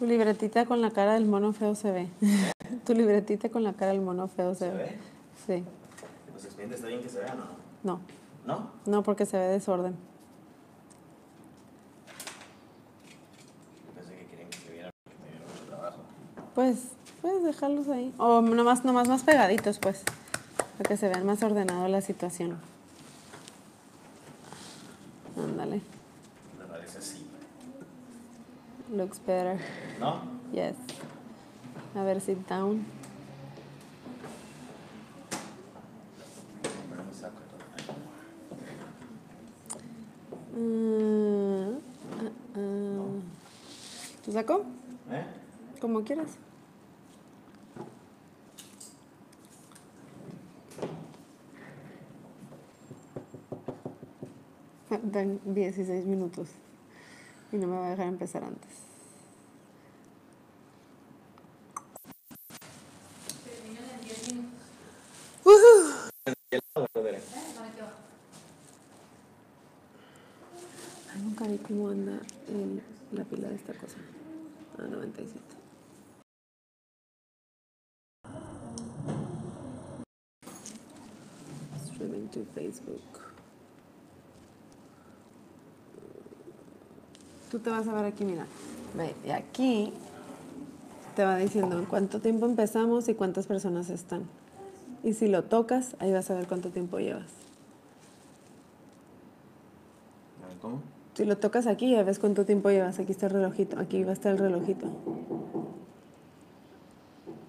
Tu libretita con la cara del mono feo se ve. Tu libretita con la cara del mono feo se ve. Sí. ¿Los expedientes está bien que se vean o no? No. ¿No? No, porque se ve desorden. Yo pensé que querían que se viera porque me dieron mucho trabajo. Pues, puedes dejarlos ahí. O nomás más pegaditos, pues. Para que se vean más ordenado la situación. Ándale. Me parece así. Looks better. ¿No? Yes. A ver, sit down. Pero me saco todo. ¿Te saco? ¿Eh? Como quieras. Faltan 16 minutos. Y no me va a dejar empezar antes. Terminan en 10 minutos. Ay, nunca vi cómo anda la pila de esta cosa. A 97. Streaming to Facebook. Tú te vas a ver aquí, mira. Ve, y aquí te va diciendo en cuánto tiempo empezamos y cuántas personas están. Y si lo tocas, ahí vas a ver cuánto tiempo llevas. ¿Cómo? Si lo tocas aquí, ya ves cuánto tiempo llevas. Aquí está el relojito. Aquí va a estar el relojito.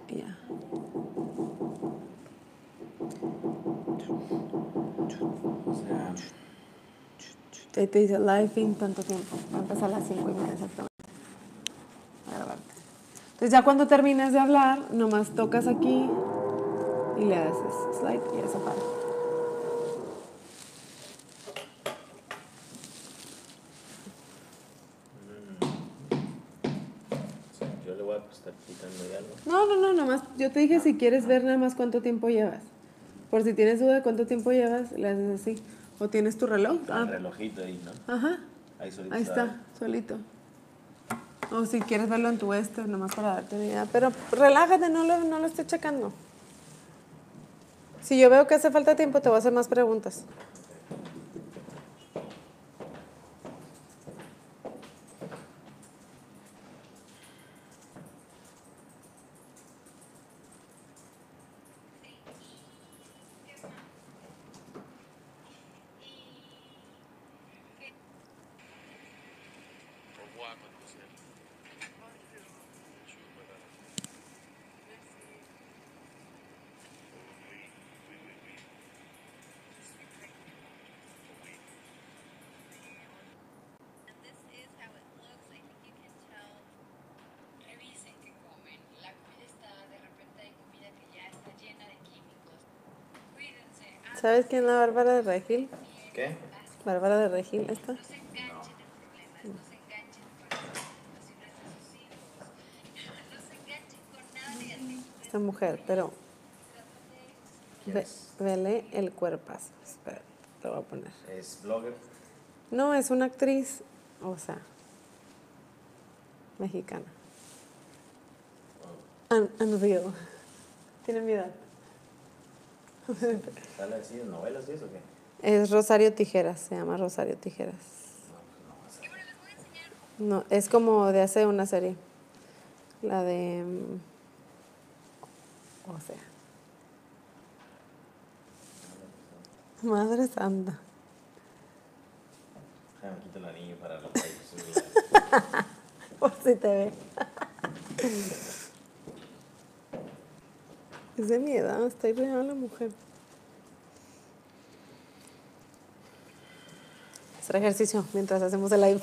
Y ya. O sea, Ahí te dice live in tanto tiempo. Va a empezar a las 5:30 exactamente. A grabarte. Entonces ya cuando termines de hablar, nomás tocas aquí y le haces slide y ya se para. yo le voy a estar quitando ya algo. No, nomás. Yo te dije si quieres ver nada más cuánto tiempo llevas. Por si tienes duda de cuánto tiempo llevas, le haces así. O tienes tu reloj. El relojito ahí, ¿no? Ajá. Ahí solito. Ahí está, solito. O si quieres verlo en tu nomás para darte una idea. Pero relájate, no lo estés checando. Si yo veo que hace falta tiempo, te voy a hacer más preguntas. ¿Sabes quién es la Bárbara de Regil? ¿Qué? Bárbara de Regil, ¿esta? Esta mujer, pero vele el cuerpazo. Espera, te voy a poner. ¿Es blogger? No, es una actriz, o sea, mexicana. Unreal. Tiene mi edad. ¿Sale así de novelas y eso o qué? Es Rosario Tijeras, se llama Rosario Tijeras. No, es como de hace una serie. La de... o sea... Madre Santa. Me quito el anillo para los rayos. Por si te ve. Es de mi edad, está irreal la mujer. Hacer ejercicio mientras hacemos el live.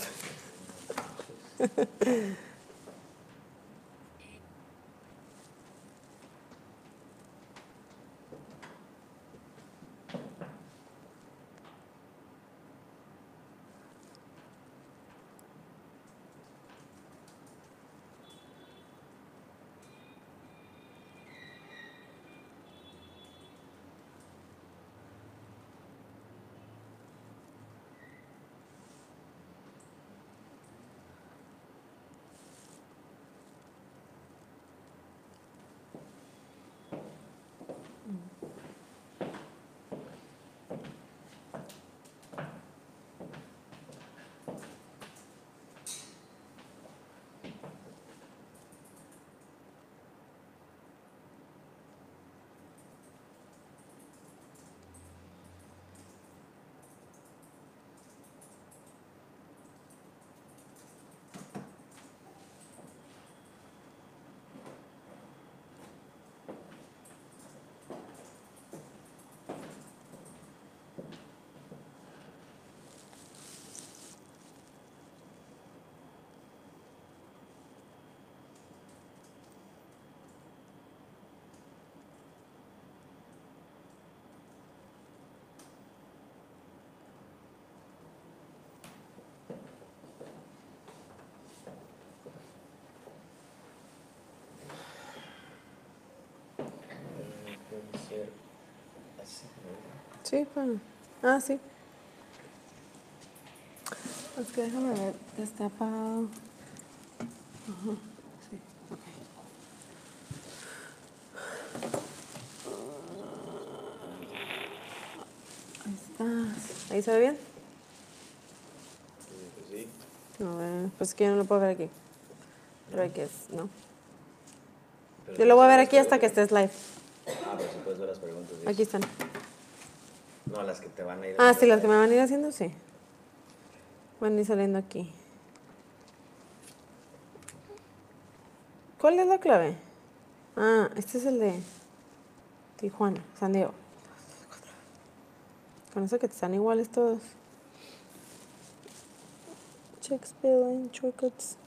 Sí, bueno. Ah, sí. Es que déjame ver, está apagado. Ajá, sí, ok. Ahí estás. ¿Ahí se ve bien? Pues sí. No, pues que yo no lo puedo ver aquí. Pero hay que es, ¿no? Pero Yo lo voy a ver las aquí hasta que preguntas. estés live. Ah, pero si puedes ver las preguntas. ¿Sí? Aquí están. No, las que te van a ir. Ah, sí, las que me van a ir haciendo, sí. Van a ir saliendo aquí. ¿Cuál es la clave? Ah, este es el de Tijuana, San Diego. Con eso que te están iguales todos. Check spelling, shortcuts.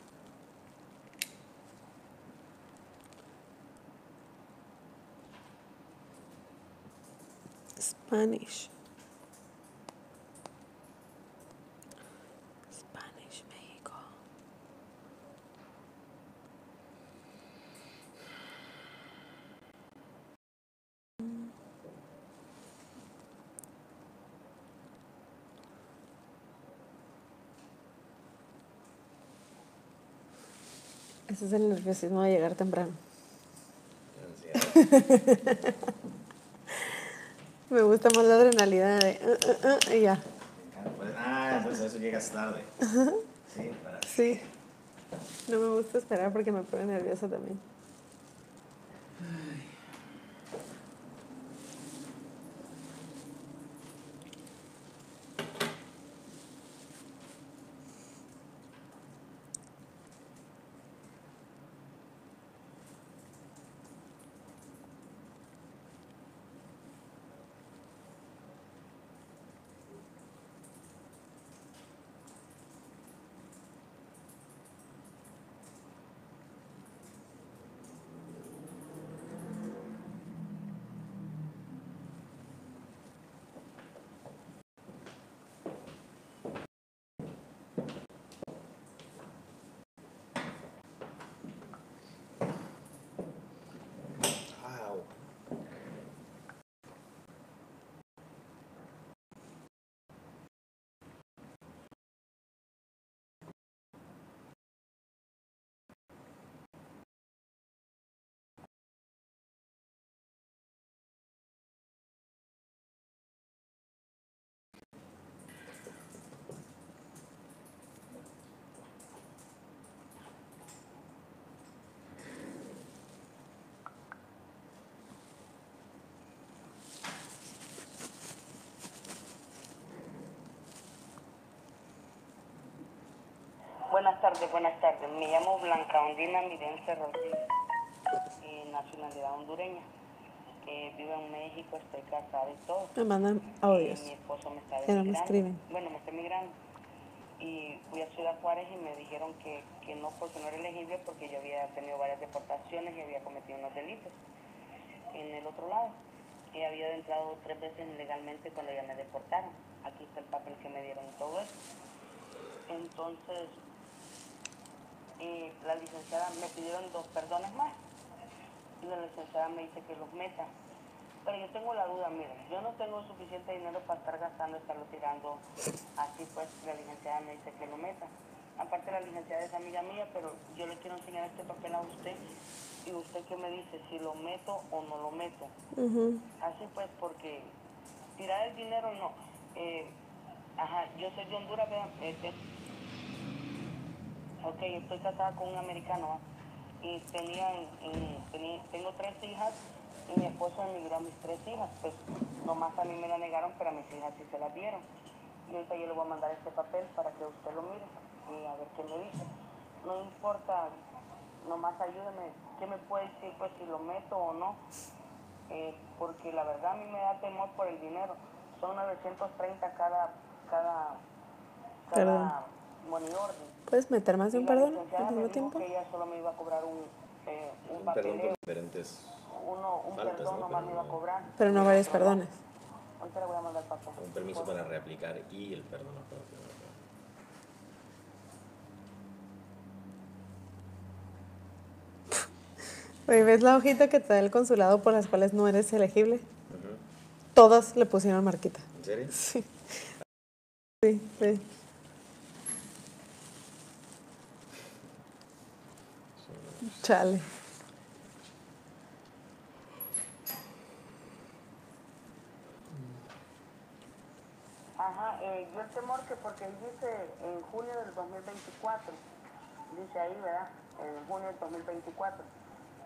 Spanish. Spanish, México. Ese es el nerviosismo de llegar temprano. Me gusta más la adrenalina de y ya. Pues, entonces eso llegas tarde. Sí, para. Sí. No me gusta esperar porque me pone nerviosa también. Wow. Buenas tardes. Me llamo Blanca Ondina Mirense Rodríguez, nacionalidad hondureña. Vivo en México, estoy casada y todo. Me mandan Mi audios. esposo me está Pero me emigrando. escriben. Bueno, me está emigrando. Y fui a Ciudad Juárez y me dijeron que no, porque no era elegible, porque yo había tenido varias deportaciones y había cometido unos delitos en el otro lado. Y había entrado 3 veces ilegalmente cuando ya me deportaron. Aquí está el papel que me dieron y todo eso. Entonces, la licenciada me pidieron 2 perdones más y la licenciada me dice que los meta. Pero yo tengo la duda, miren, yo no tengo suficiente dinero para estar gastando, estarlo tirando así, pues la licenciada me dice que lo meta. Aparte la licenciada es amiga mía, pero yo le quiero enseñar este papel a usted y usted qué me dice, si lo meto o no lo meto. Así pues, porque tirar el dinero no. Yo soy de Honduras, vean, ok, estoy casada con un americano, ¿va? Y tengo 3 hijas y mi esposo emigró a mis 3 hijas, pues nomás a mí me la negaron, pero a mis hijas sí se las dieron. Y ahorita yo le voy a mandar este papel para que usted lo mire y a ver qué me dice. No importa, nomás ayúdeme, ¿qué me puede decir pues si lo meto o no? Porque la verdad a mí me da temor por el dinero. Son 930 cada Perdón. money order. ¿Puedes meter más de un Y la perdón al licenciada me mismo dijo tiempo? que ella solo me iba a cobrar un Un perdón papeleo, por diferentes un faltas, perdón ¿no? nomás Pero me iba a cobrar. Pero no varios perdones. Ahorita le voy a mandar el papel. un permiso para reaplicar y el perdón propio. Oye, ¿ves la hojita que te da el consulado por las cuales no eres elegible? todas le pusieron marquita. ¿En serio? Sí. Sí, sí. Chale. Ajá, yo el temor que porque ahí dice en junio del 2024, dice ahí, ¿verdad? En junio del 2024.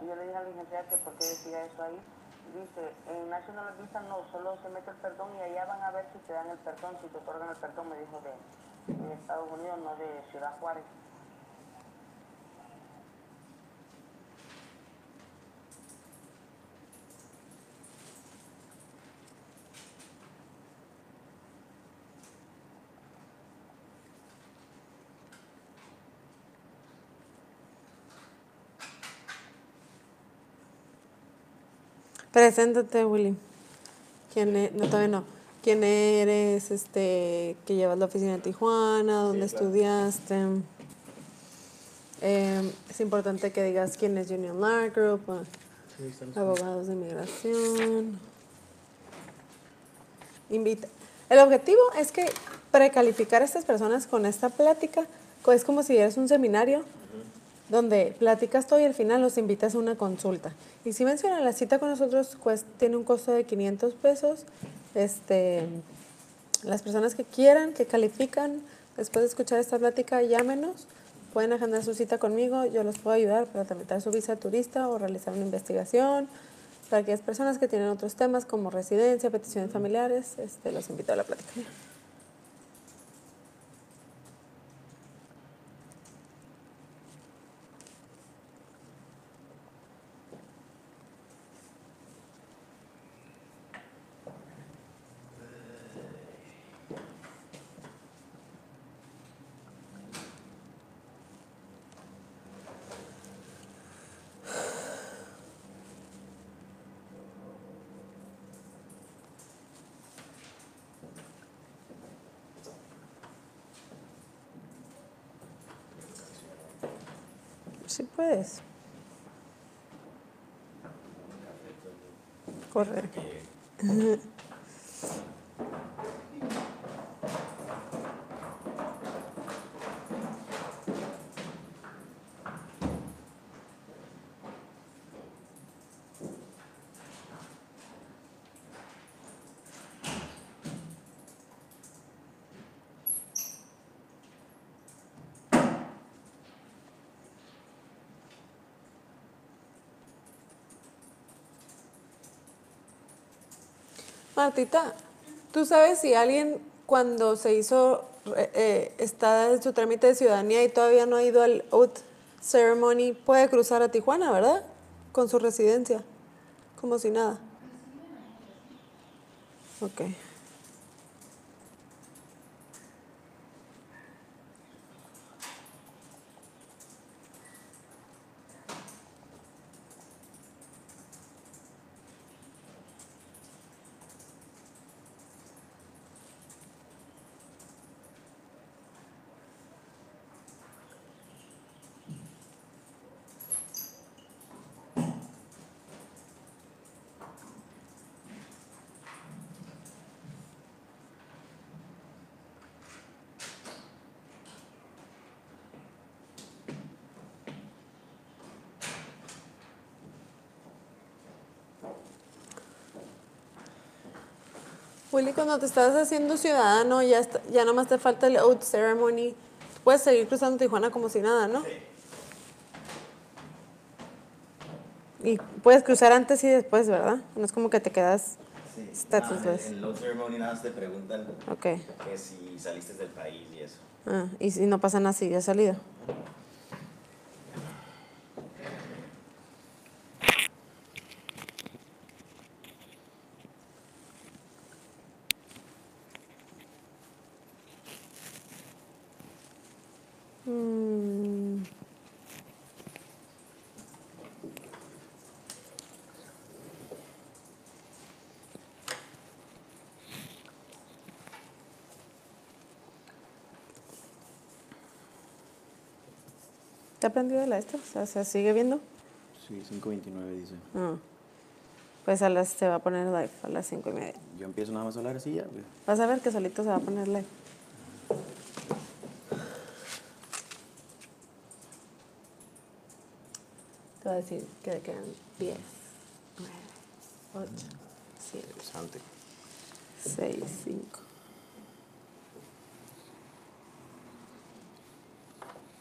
Y yo le dije a la licenciada que por qué decía eso ahí. Dice, en National Visa no, solo se mete el perdón y allá van a ver si te dan el perdón, si te otorgan el perdón, me dijo de Estados Unidos, no de Ciudad Juárez. Preséntate, Willy. ¿Quién es? No, todavía no. ¿Quién eres? Que llevas la oficina en Tijuana, dónde Sí, claro. estudiaste. Es importante que digas quién es Union Law Group, Sí, están abogados de inmigración. Invita. El objetivo es que precalificar a estas personas con esta plática es como si dieras un seminario donde platicas todo y al final los invitas a una consulta. Y si mencionan la cita con nosotros, tiene un costo de 500 pesos. Las personas que quieran, que califican, después de escuchar esta plática, llámenos. Pueden agendar su cita conmigo, yo los puedo ayudar para tramitar su visa de turista o realizar una investigación. Para aquellas personas que tienen otros temas como residencia, peticiones familiares, los invito a la plática. Sí puedes. Correr. Martita, ¿tú sabes si alguien cuando se hizo, está en su trámite de ciudadanía y todavía no ha ido al oath ceremony, puede cruzar a Tijuana, ¿verdad? Con su residencia, como si nada. Ok. Willy, cuando te estás haciendo ciudadano, ya nomás te falta el oath ceremony. Puedes seguir cruzando Tijuana como si nada, ¿no? Sí. Y puedes cruzar antes y después, ¿verdad? No es como que te quedas Sí. statusless. En Load Ceremony nada más te preguntan Ok. que si saliste del país y eso. Ah, y si no pasa nada, si ya has salido. ¿Te ha aprendido la esta? O sea, ¿se sigue viendo? Sí, 5:29 dice. Ah. Pues se va a poner live a las 5:30. Yo empiezo nada más a hablar así ya. Güey. Vas a ver que solito se va a poner live. Te voy a decir que quedan 10, 9, 8, 7, Interesante. 6, 5.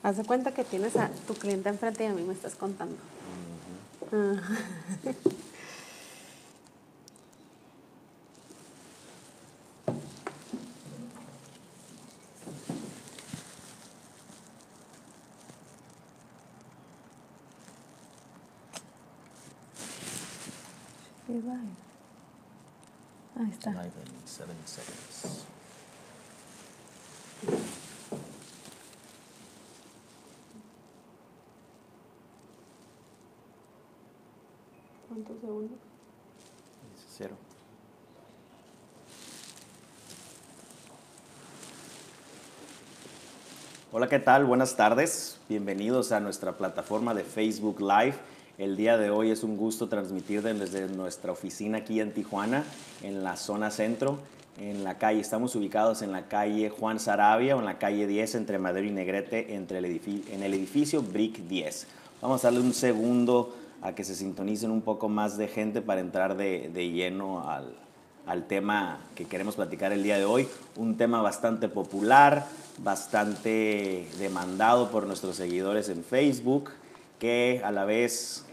Haz de cuenta que tienes a tu cliente enfrente y a mí me estás contando. Ahí está. Live in 7 seconds. ¿Cuántos segundos? Dice 0. Hola, ¿qué tal? Buenas tardes. Bienvenidos a nuestra plataforma de Facebook Live. El día de hoy es un gusto transmitir desde nuestra oficina aquí en Tijuana, en la zona centro, en la calle. Estamos ubicados en la calle Juan Saravia o en la calle 10 entre Madero y Negrete, en el edificio Brick 10. Vamos a darle un segundo a que se sintonicen un poco más de gente para entrar de lleno al tema que queremos platicar el día de hoy. Un tema bastante popular, bastante demandado por nuestros seguidores en Facebook, que a la vez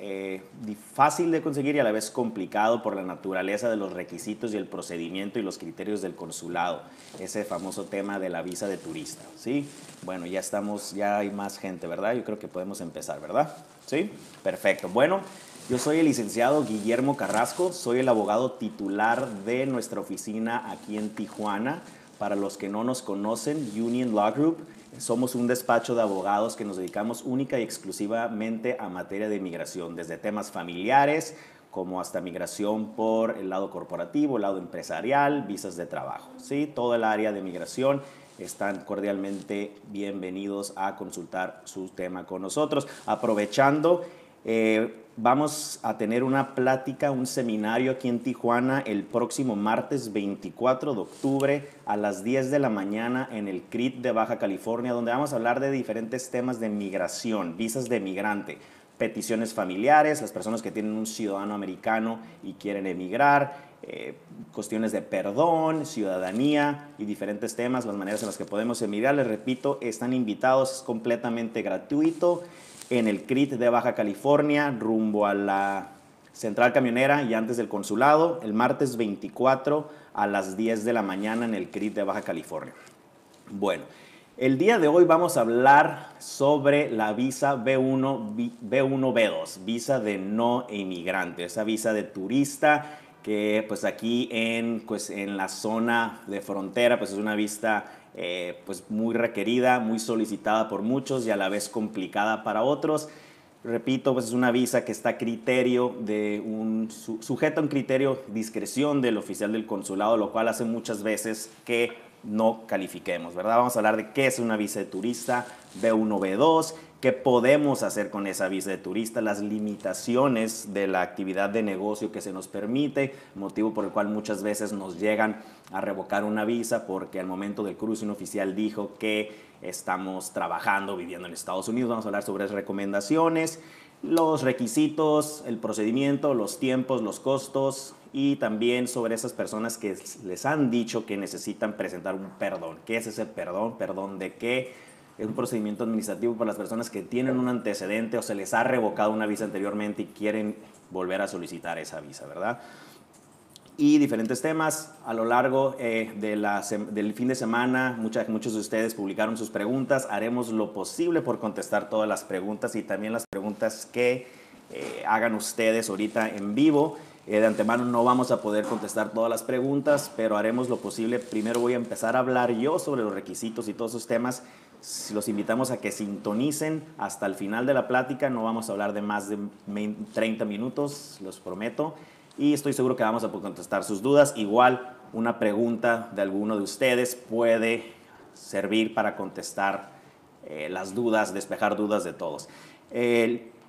fácil de conseguir y a la vez complicado por la naturaleza de los requisitos y el procedimiento y los criterios del consulado. Ese famoso tema de la visa de turista, ¿sí? Bueno, ya hay más gente, ¿verdad? Yo creo que podemos empezar, ¿verdad? ¿Sí? Perfecto. Bueno, yo soy el licenciado Guillermo Carrasco, soy el abogado titular de nuestra oficina aquí en Tijuana. Para los que no nos conocen, Union Law Group, somos un despacho de abogados que nos dedicamos única y exclusivamente a materia de migración, desde temas familiares como hasta migración por el lado corporativo, el lado empresarial, visas de trabajo, ¿sí? Todo el área de migración. Están cordialmente bienvenidos a consultar su tema con nosotros. Aprovechando, vamos a tener una plática, un seminario aquí en Tijuana el próximo martes 24 de octubre a las 10 de la mañana en el CRIT de Baja California, donde vamos a hablar de diferentes temas de migración, visas de migrante, peticiones familiares, las personas que tienen un ciudadano americano y quieren emigrar, cuestiones de perdón, ciudadanía y diferentes temas, las maneras en las que podemos emigrar. Les repito, están invitados, es completamente gratuito en el CRIT de Baja California, rumbo a la Central Camionera y antes del consulado, el martes 24 a las 10 de la mañana en el CRIT de Baja California. Bueno, el día de hoy vamos a hablar sobre la visa B1-B2, visa de no inmigrante, esa visa de turista que pues aquí en la zona de frontera pues es una visa pues muy requerida, muy solicitada por muchos y a la vez complicada para otros. Repito, pues es una visa que está a criterio de sujeta a un criterio de discreción del oficial del consulado, lo cual hace muchas veces que no califiquemos, ¿verdad? Vamos a hablar de qué es una visa de turista, B1, B2, qué podemos hacer con esa visa de turista, las limitaciones de la actividad de negocio que se nos permite, motivo por el cual muchas veces nos llegan a revocar una visa porque al momento del cruce un oficial dijo que estamos trabajando, viviendo en Estados Unidos. Vamos a hablar sobre recomendaciones, los requisitos, el procedimiento, los tiempos, los costos y también sobre esas personas que les han dicho que necesitan presentar un perdón. ¿Qué es ese perdón? ¿Perdón de qué? Es un procedimiento administrativo para las personas que tienen un antecedente o se les ha revocado una visa anteriormente y quieren volver a solicitar esa visa, ¿verdad? Y diferentes temas a lo largo del fin de semana. Muchos de ustedes publicaron sus preguntas. Haremos lo posible por contestar todas las preguntas y también las preguntas que hagan ustedes ahorita en vivo. De antemano no vamos a poder contestar todas las preguntas, pero haremos lo posible. Primero voy a empezar a hablar yo sobre los requisitos y todos esos temas. Los invitamos a que sintonicen hasta el final de la plática. No vamos a hablar de más de 30 minutos, los prometo. Y estoy seguro que vamos a poder contestar sus dudas. Igual, una pregunta de alguno de ustedes puede servir para contestar las dudas, despejar dudas de todos.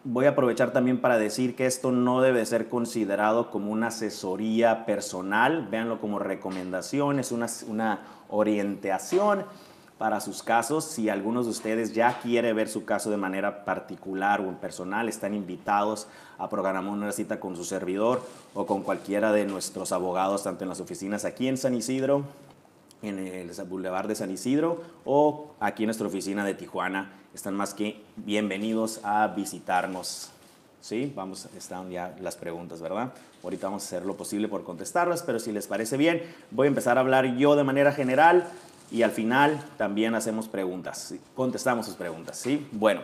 voy a aprovechar también para decir que esto no debe ser considerado como una asesoría personal, véanlo como recomendación, es una orientación para sus casos. Si algunos de ustedes ya quiere ver su caso de manera particular o personal, están invitados a programar una cita con su servidor o con cualquiera de nuestros abogados, tanto en las oficinas aquí en San Isidro, en el Boulevard de San Isidro, o aquí en nuestra oficina de Tijuana. Están más que bienvenidos a visitarnos. ¿Sí? Están ya las preguntas, ¿verdad? Ahorita vamos a hacer lo posible por contestarlas, pero si les parece bien, voy a empezar a hablar yo de manera general y al final también hacemos preguntas, ¿sí? Contestamos sus preguntas, ¿sí? Bueno,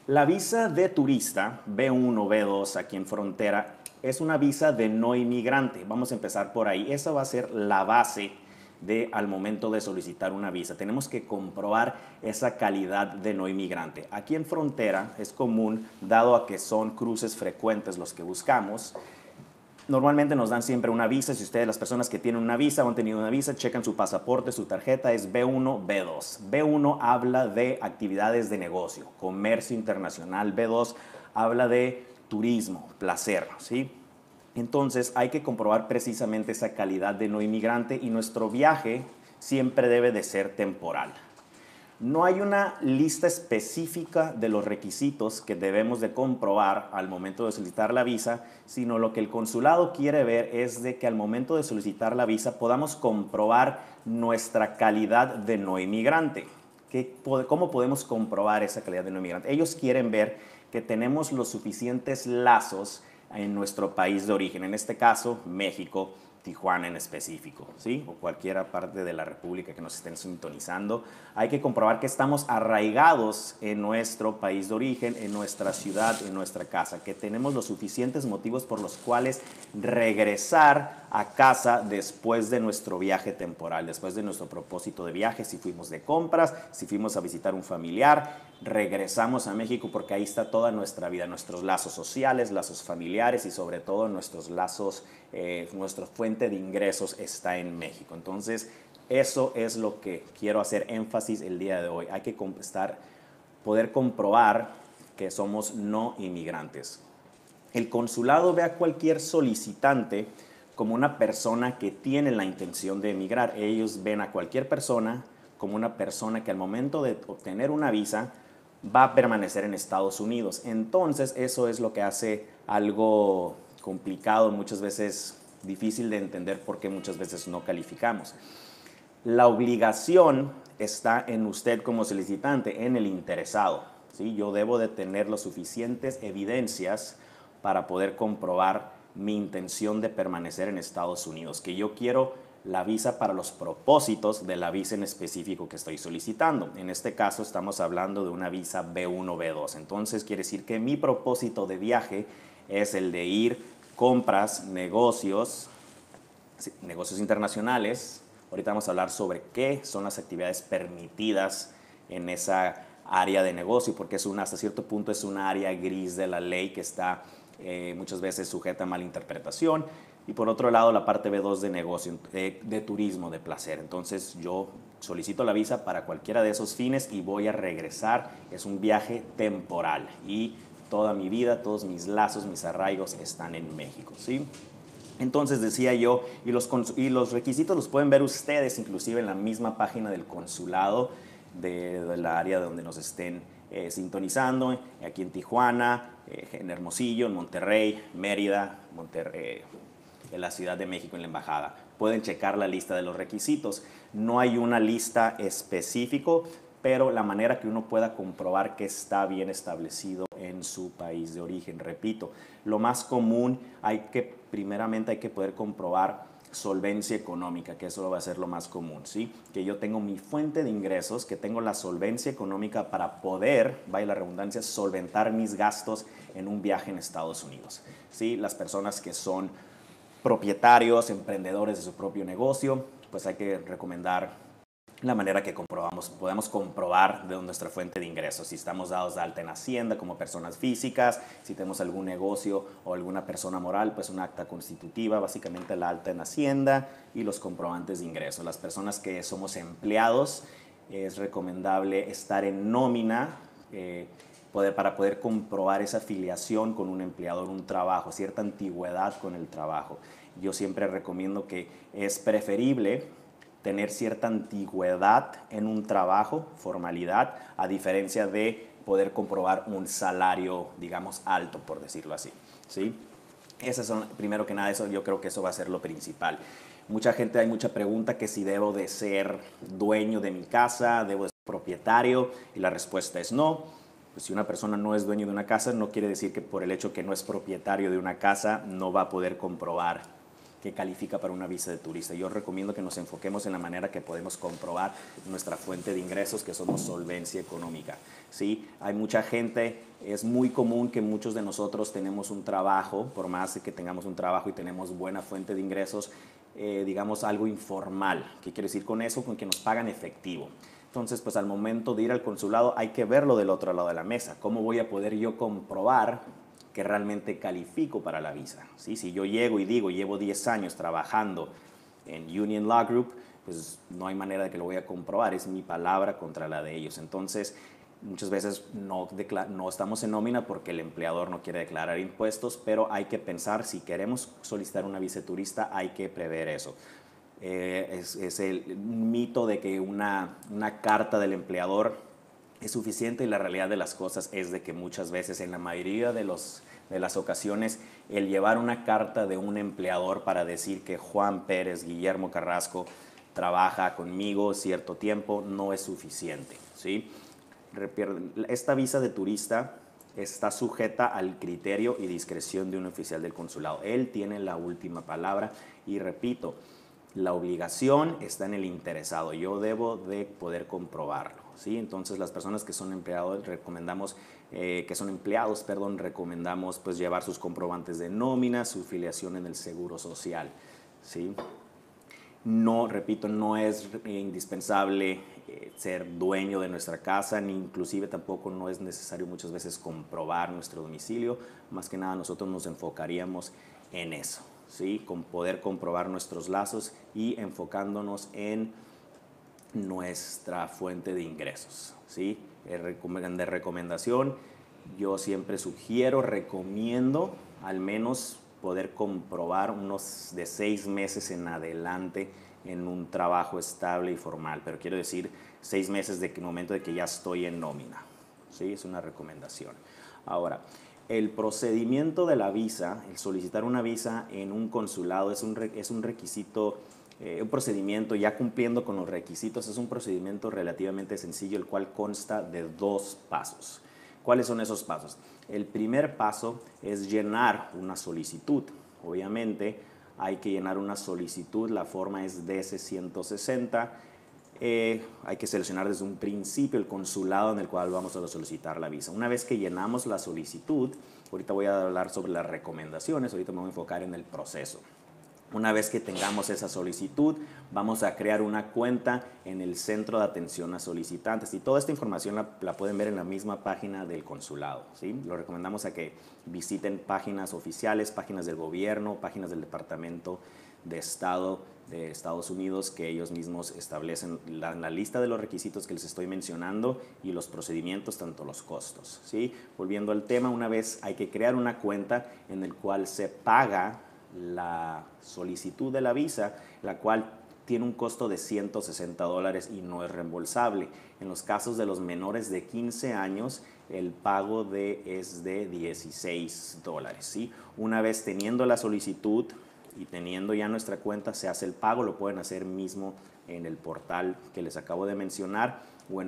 la visa de turista B1, B2 aquí en frontera es una visa de no inmigrante. Vamos a empezar por ahí. Esa va a ser la base al momento de solicitar una visa. Tenemos que comprobar esa calidad de no inmigrante. Aquí en frontera es común, dado a que son cruces frecuentes los que buscamos, normalmente nos dan siempre una visa. Si ustedes, las personas que tienen una visa o han tenido una visa, checan su pasaporte, su tarjeta, es B1, B2. B1 habla de actividades de negocio, comercio internacional. B2 habla de turismo, placer, ¿sí? Entonces hay que comprobar precisamente esa calidad de no inmigrante y nuestro viaje siempre debe de ser temporal. No hay una lista específica de los requisitos que debemos de comprobar al momento de solicitar la visa, sino lo que el consulado quiere ver es de que al momento de solicitar la visa podamos comprobar nuestra calidad de no inmigrante. ¿Cómo podemos comprobar esa calidad de no inmigrante? Ellos quieren ver que tenemos los suficientes lazos en nuestro país de origen, en este caso México, Tijuana en específico, ¿sí? O cualquier parte de la República que nos estén sintonizando. Hay que comprobar que estamos arraigados en nuestro país de origen, en nuestra ciudad, en nuestra casa, que tenemos los suficientes motivos por los cuales regresar a casa después de nuestro viaje temporal, después de nuestro propósito de viaje, si fuimos de compras, si fuimos a visitar un familiar, regresamos a México porque ahí está toda nuestra vida, nuestros lazos sociales, lazos familiares y sobre todo nuestros lazos, nuestra fuente de ingresos está en México. Entonces, eso es lo que quiero hacer énfasis el día de hoy. Hay que poder comprobar que somos no inmigrantes. El consulado ve a cualquier solicitante como una persona que tiene la intención de emigrar. Ellos ven a cualquier persona como una persona que al momento de obtener una visa va a permanecer en Estados Unidos. Entonces, eso es lo que hace algo complicado, muchas veces difícil de entender por qué muchas veces no calificamos. La obligación está en usted como solicitante, en el interesado, ¿sí? Yo debo de tener las suficientes evidencias para poder comprobar mi intención de permanecer en Estados Unidos, que yo quiero la visa para los propósitos de la visa en específico que estoy solicitando. En este caso estamos hablando de una visa B1, B2. Entonces quiere decir que mi propósito de viaje es el de ir, compras, negocios internacionales. Ahorita vamos a hablar sobre qué son las actividades permitidas en esa área de negocio, porque hasta cierto punto es una área gris de la ley que está muchas veces sujeta a malinterpretación. Y por otro lado, la parte B2 de negocio, de turismo, de placer. Entonces, yo solicito la visa para cualquiera de esos fines y voy a regresar. Es un viaje temporal y toda mi vida, todos mis lazos, mis arraigos están en México, ¿sí? Entonces, decía yo, y los requisitos los pueden ver ustedes, inclusive en la misma página del consulado de la área donde nos estén sintonizando, aquí en Tijuana, en Hermosillo, en Monterrey, Mérida, en la Ciudad de México, en la embajada. Pueden checar la lista de los requisitos. No hay una lista específica, pero la manera que uno pueda comprobar que está bien establecido en su país de origen. Repito, lo más común, primeramente hay que poder comprobar solvencia económica, que eso va a ser lo más común, ¿sí? Que yo tengo mi fuente de ingresos, que tengo la solvencia económica para poder, vaya la redundancia, solventar mis gastos en un viaje en Estados Unidos, ¿sí? Las personas que son propietarios, emprendedores de su propio negocio, pues hay que recomendar la manera que podamos comprobar de nuestra fuente de ingresos. Si estamos dados de alta en Hacienda como personas físicas, si tenemos algún negocio o alguna persona moral, pues una acta constitutiva, básicamente la alta en Hacienda y los comprobantes de ingresos. Las personas que somos empleados, es recomendable estar en nómina para poder comprobar esa afiliación con un empleador, un trabajo, cierta antigüedad con el trabajo. Yo siempre recomiendo que es preferible tener cierta antigüedad en un trabajo, formalidad, a diferencia de poder comprobar un salario, digamos, alto, por decirlo así, ¿sí? Esas son, primero que nada, eso, yo creo que eso va a ser lo principal. Hay mucha pregunta que si debo de ser dueño de mi casa, debo de ser propietario, y la respuesta es no. Pues si una persona no es dueño de una casa, no quiere decir que por el hecho que no es propietario de una casa, no va a poder comprobar que califica para una visa de turista. Yo recomiendo que nos enfoquemos en la manera que podemos comprobar nuestra fuente de ingresos, que somos solvencia económica. ¿Sí? Hay mucha gente, es muy común que muchos de nosotros tenemos un trabajo, por más que tengamos un trabajo y tenemos buena fuente de ingresos, digamos algo informal. ¿Qué quiere decir con eso? Con que nos pagan efectivo. Entonces, pues al momento de ir al consulado hay que verlo del otro lado de la mesa. ¿Cómo voy a poder yo comprobar que realmente califico para la visa? ¿Sí? Si yo llego y digo, llevo 10 años trabajando en Union Law Group, pues no hay manera de que lo voy a comprobar, es mi palabra contra la de ellos. Entonces, muchas veces no estamos en nómina porque el empleador no quiere declarar impuestos, pero hay que pensar, si queremos solicitar una visa de turista, hay que prever eso. Es el mito de que una carta del empleador es suficiente, y la realidad de las cosas es de que muchas veces, en la mayoría de las ocasiones, el llevar una carta de un empleador para decir que Juan Pérez Guillermo Carrasco trabaja conmigo cierto tiempo no es suficiente, ¿sí? Esta visa de turista está sujeta al criterio y discreción de un oficial del consulado. Él tiene la última palabra y, repito, la obligación está en el interesado. Yo debo de poder comprobarlo, ¿sí? Entonces, las personas que son empleados recomendamos pues llevar sus comprobantes de nómina, su filiación en el Seguro Social, ¿sí? No, repito, no es indispensable ser dueño de nuestra casa, ni inclusive tampoco no es necesario muchas veces comprobar nuestro domicilio. Más que nada nosotros nos enfocaríamos en eso, ¿sí? Con poder comprobar nuestros lazos y enfocándonos en nuestra fuente de ingresos, ¿sí? De recomendación, yo siempre recomiendo al menos poder comprobar unos de 6 meses en adelante en un trabajo estable y formal, pero quiero decir 6 meses de momento de que ya estoy en nómina, ¿sí? Es una recomendación. Ahora, el procedimiento de la visa, el solicitar una visa en un consulado es un requisito, un procedimiento ya cumpliendo con los requisitos, es un procedimiento relativamente sencillo, el cual consta de 2 pasos. ¿Cuáles son esos pasos? El primer paso es llenar una solicitud. Obviamente hay que llenar una solicitud, la forma es DC-160. Hay que seleccionar desde un principio el consulado en el cual vamos a solicitar la visa. Una vez que llenamos la solicitud, ahorita voy a hablar sobre las recomendaciones, ahorita me voy a enfocar en el proceso. Una vez que tengamos esa solicitud, vamos a crear una cuenta en el Centro de Atención a Solicitantes, y toda esta información la pueden ver en la misma página del consulado, ¿sí? Lo recomendamos a que visiten páginas oficiales, páginas del gobierno, páginas del Departamento de Estado de Estados Unidos, que ellos mismos establecen la lista de los requisitos que les estoy mencionando y los procedimientos, tanto los costos, ¿sí? Volviendo al tema, una vez hay que crear una cuenta en el cual se paga la solicitud de la visa, la cual tiene un costo de $160 y no es reembolsable. En los casos de los menores de 15 años, el pago es de $16, ¿sí? Una vez teniendo la solicitud y teniendo ya nuestra cuenta, se hace el pago. Lo pueden hacer mismo en el portal que les acabo de mencionar o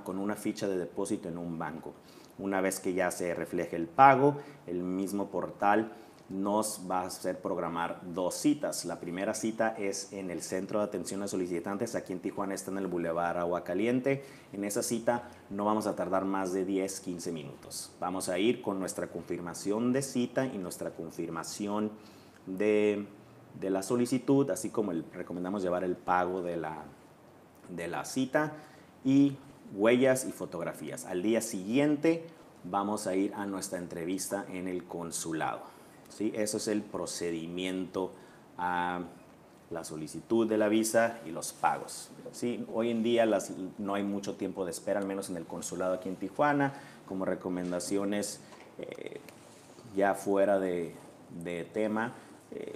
con una ficha de depósito en un banco. Una vez que ya se refleje el pago, el mismo portal nos va a hacer programar 2 citas. La primera cita es en el Centro de Atención a Solicitantes, aquí en Tijuana, está en el Boulevard Agua Caliente. En esa cita no vamos a tardar más de 10-15 minutos. Vamos a ir con nuestra confirmación de cita y nuestra confirmación de la solicitud, así como recomendamos llevar el pago de la cita y huellas y fotografías. Al día siguiente vamos a ir a nuestra entrevista en el consulado, ¿sí? Eso es el procedimiento la solicitud de la visa y los pagos. Sí, hoy en día no hay mucho tiempo de espera, al menos en el consulado aquí en Tijuana. Como recomendaciones, ya fuera de tema,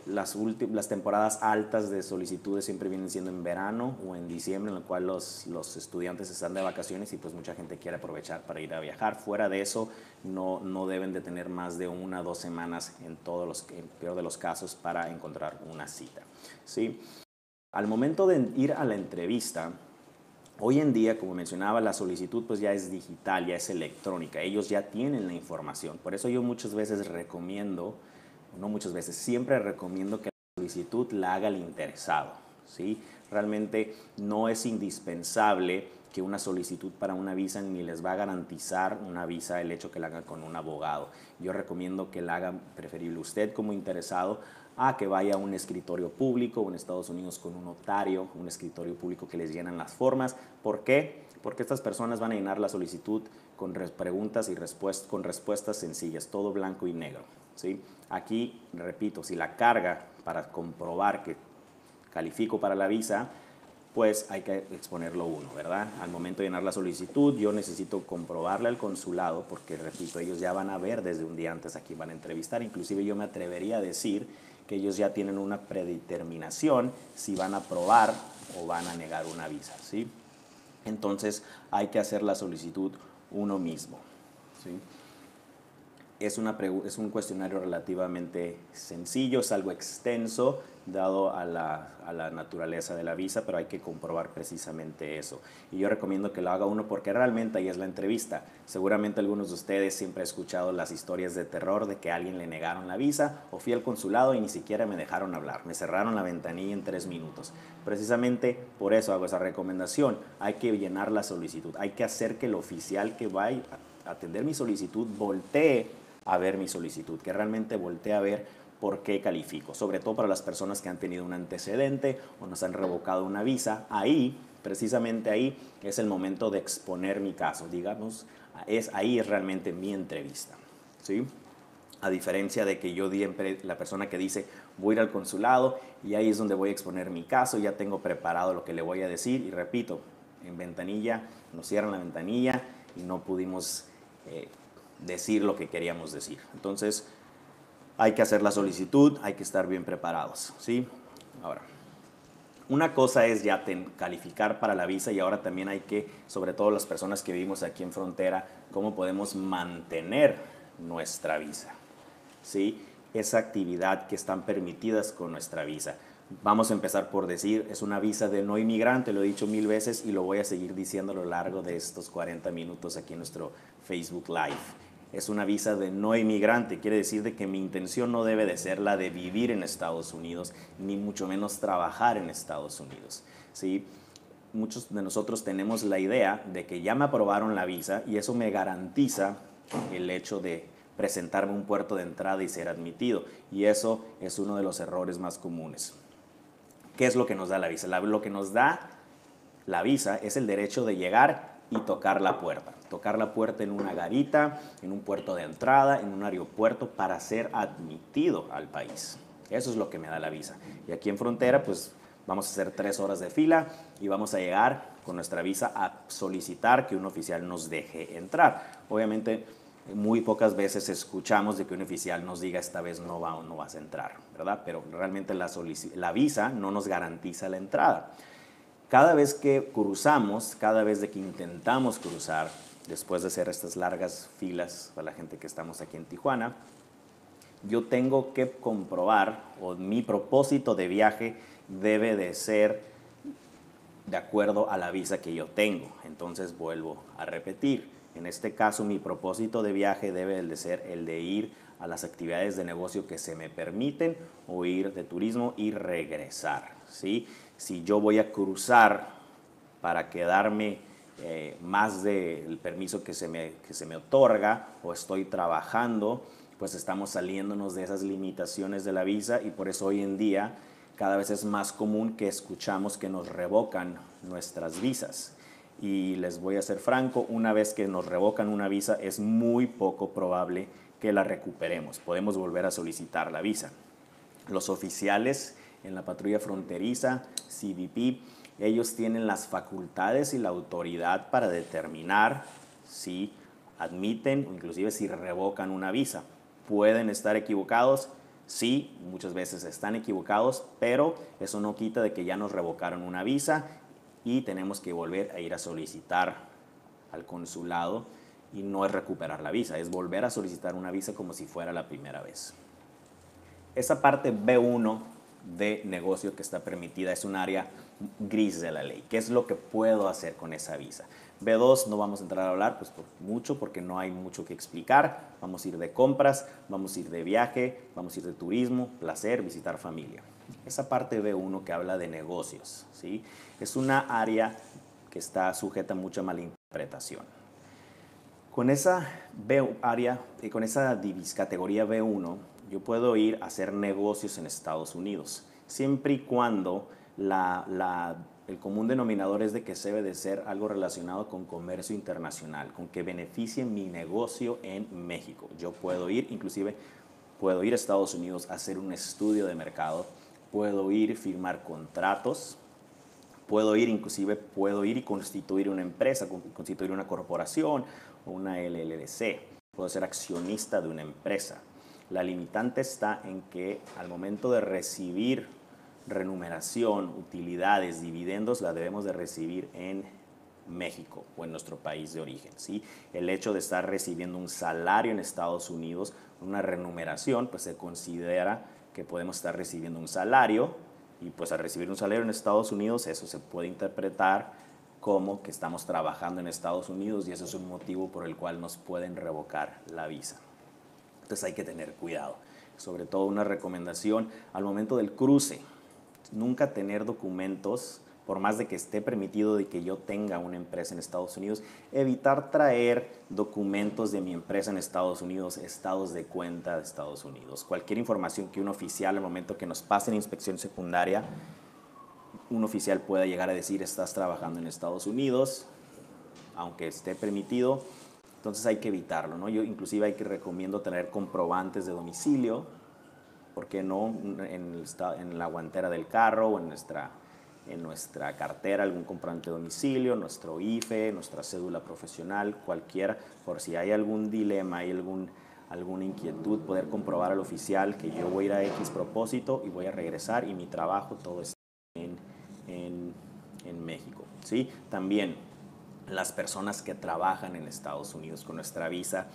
las temporadas altas de solicitudes siempre vienen siendo en verano o en diciembre, en lo cual los estudiantes están de vacaciones y pues mucha gente quiere aprovechar para ir a viajar. Fuera de eso, no deben de tener más de 1 o 2 semanas en el peor de los casos para encontrar una cita. ¿Sí? Al momento de ir a la entrevista, hoy en día, como mencionaba, la solicitud pues ya es digital, ya es electrónica. Ellos ya tienen la información. Por eso yo muchas veces recomiendo, no muchas veces, siempre recomiendo que la solicitud la haga el interesado, ¿sí? Realmente no es indispensable que una solicitud para una visa ni les va a garantizar una visa el hecho que la hagan con un abogado. Yo recomiendo que la haga preferible usted como interesado a que vaya a un escritorio público o en Estados Unidos con un notario, un escritorio público que les llenan las formas. ¿Por qué? Porque estas personas van a llenar la solicitud con preguntas y con respuestas sencillas, todo blanco y negro, ¿sí? Aquí, repito, si la carga para comprobar que califico para la visa, pues hay que exponerlo uno, ¿verdad? Al momento de llenar la solicitud, yo necesito comprobarle al consulado, porque, repito, ellos ya van a ver desde un día antes a quién van a entrevistar. Inclusive yo me atrevería a decir que ellos ya tienen una predeterminación si van a aprobar o van a negar una visa, ¿sí? Entonces hay que hacer la solicitud uno mismo, ¿sí? Es un cuestionario relativamente sencillo, es algo extenso dado a la naturaleza de la visa, pero hay que comprobar precisamente eso. Y yo recomiendo que lo haga uno porque realmente ahí es la entrevista. Seguramente algunos de ustedes siempre han escuchado las historias de terror de que a alguien le negaron la visa o fui al consulado y ni siquiera me dejaron hablar, me cerraron la ventanilla en 3 minutos. Precisamente por eso hago esa recomendación. Hay que llenar la solicitud, hay que hacer que el oficial que vaya a atender mi solicitud voltee a ver mi solicitud, que realmente voltee a ver por qué califico, sobre todo para las personas que han tenido un antecedente o nos han revocado una visa. Ahí, precisamente ahí, es el momento de exponer mi caso, digamos, ahí es realmente mi entrevista, ¿sí? A diferencia de que yo siempre, la persona que dice voy a ir al consulado y ahí es donde voy a exponer mi caso, ya tengo preparado lo que le voy a decir y repito, en ventanilla, nos cierran la ventanilla y no pudimos decir lo que queríamos decir. Entonces, hay que hacer la solicitud, hay que estar bien preparados, ¿sí? Ahora, una cosa es ya calificar para la visa y ahora también hay que, sobre todo las personas que vivimos aquí en frontera, cómo podemos mantener nuestra visa, ¿sí? Esa actividad que están permitidas con nuestra visa. Vamos a empezar por decir, es una visa de no inmigrante, lo he dicho 1000 veces y lo voy a seguir diciendo a lo largo de estos 40 minutos aquí en nuestro Facebook Live. Es una visa de no inmigrante, quiere decir de que mi intención no debe de ser la de vivir en Estados Unidos, ni mucho menos trabajar en Estados Unidos, ¿sí? Muchos de nosotros tenemos la idea de que ya me aprobaron la visa y eso me garantiza el hecho de presentarme a un puerto de entrada y ser admitido, y eso es uno de los errores más comunes. ¿Qué es lo que nos da la visa? Lo que nos da la visa es el derecho de llegar y tocar la puerta. Tocar la puerta en una garita, en un puerto de entrada, en un aeropuerto para ser admitido al país. Eso es lo que me da la visa. Y aquí en frontera, pues vamos a hacer 3 horas de fila y vamos a llegar con nuestra visa a solicitar que un oficial nos deje entrar. Obviamente, muy pocas veces escuchamos de que un oficial nos diga esta vez no vas a entrar, ¿verdad? Pero realmente la visa no nos garantiza la entrada. Cada vez que cruzamos, cada vez de que intentamos cruzar, después de hacer estas largas filas para la gente que estamos aquí en Tijuana, yo tengo que comprobar, o mi propósito de viaje debe de ser de acuerdo a la visa que yo tengo. Entonces vuelvo a repetir. En este caso, mi propósito de viaje debe de ser el de ir a las actividades de negocio que se me permiten o ir de turismo y regresar, ¿sí? Si yo voy a cruzar para quedarme más del permiso que se me otorga o estoy trabajando, pues estamos saliéndonos de esas limitaciones de la visa y por eso hoy en día cada vez es más común que escuchamos que nos revocan nuestras visas. Y les voy a ser franco, una vez que nos revocan una visa es muy poco probable que la recuperemos. Podemos volver a solicitar la visa. Los oficiales En la patrulla fronteriza, CBP, ellos tienen las facultades y la autoridad para determinar si admiten o inclusive si revocan una visa. Pueden estar equivocados, sí, muchas veces están equivocados, pero eso no quita de que ya nos revocaron una visa y tenemos que volver a ir a solicitar al consulado, y no es recuperar la visa, es volver a solicitar una visa como si fuera la primera vez. Esa parte B1 de negocio que está permitida es un área gris de la ley. ¿Qué es lo que puedo hacer con esa visa? B2 no vamos a entrar a hablar pues, mucho porque no hay mucho que explicar. Vamos a ir de compras, vamos a ir de viaje, vamos a ir de turismo, placer, visitar familia. Esa parte B1 que habla de negocios, ¿sí? Es una área que está sujeta a mucha malinterpretación. Con esa con esa categoría B1, yo puedo ir a hacer negocios en Estados Unidos, siempre y cuando el común denominador es de que debe de ser algo relacionado con comercio internacional, con que beneficie mi negocio en México. Yo puedo ir, inclusive puedo ir a Estados Unidos a hacer un estudio de mercado, puedo ir a firmar contratos, puedo ir y constituir una empresa, constituir una corporación o una LLC. Puedo ser accionista de una empresa. La limitante está en que al momento de recibir remuneración, utilidades, dividendos, la debemos de recibir en México o en nuestro país de origen, ¿sí? El hecho de estar recibiendo un salario en Estados Unidos, una remuneración, pues se considera que podemos estar recibiendo un salario, y pues al recibir un salario en Estados Unidos, eso se puede interpretar como que estamos trabajando en Estados Unidos, y eso es un motivo por el cual nos pueden revocar la visa. Entonces hay que tener cuidado. Sobre todo una recomendación al momento del cruce, nunca tener documentos, por más de que esté permitido de que yo tenga una empresa en Estados Unidos, evitar traer documentos de mi empresa en Estados Unidos, estados de cuenta de Estados Unidos. Cualquier información que un oficial, al momento que nos pase en inspección secundaria, un oficial pueda llegar a decir, estás trabajando en Estados Unidos, aunque esté permitido, entonces hay que evitarlo, ¿no? Yo inclusive recomiendo tener comprobantes de domicilio, ¿por qué no? En la guantera del carro o en nuestra cartera, algún comprobante de domicilio, nuestro IFE, nuestra cédula profesional, cualquiera, por si hay algún dilema, hay alguna inquietud, poder comprobar al oficial que yo voy a ir a X propósito y voy a regresar y mi trabajo todo está en México, ¿sí? También las personas que trabajan en Estados Unidos con nuestra visa,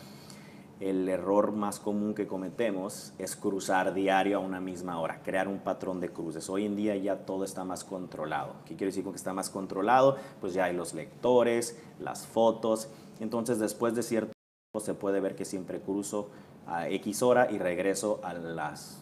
el error más común que cometemos es cruzar diario a una misma hora, crear un patrón de cruces. Hoy en día ya todo está más controlado. ¿Qué quiero decir con que está más controlado? Pues ya hay los lectores, las fotos. Entonces, después de cierto tiempo se puede ver que siempre cruzo a X hora y regreso a las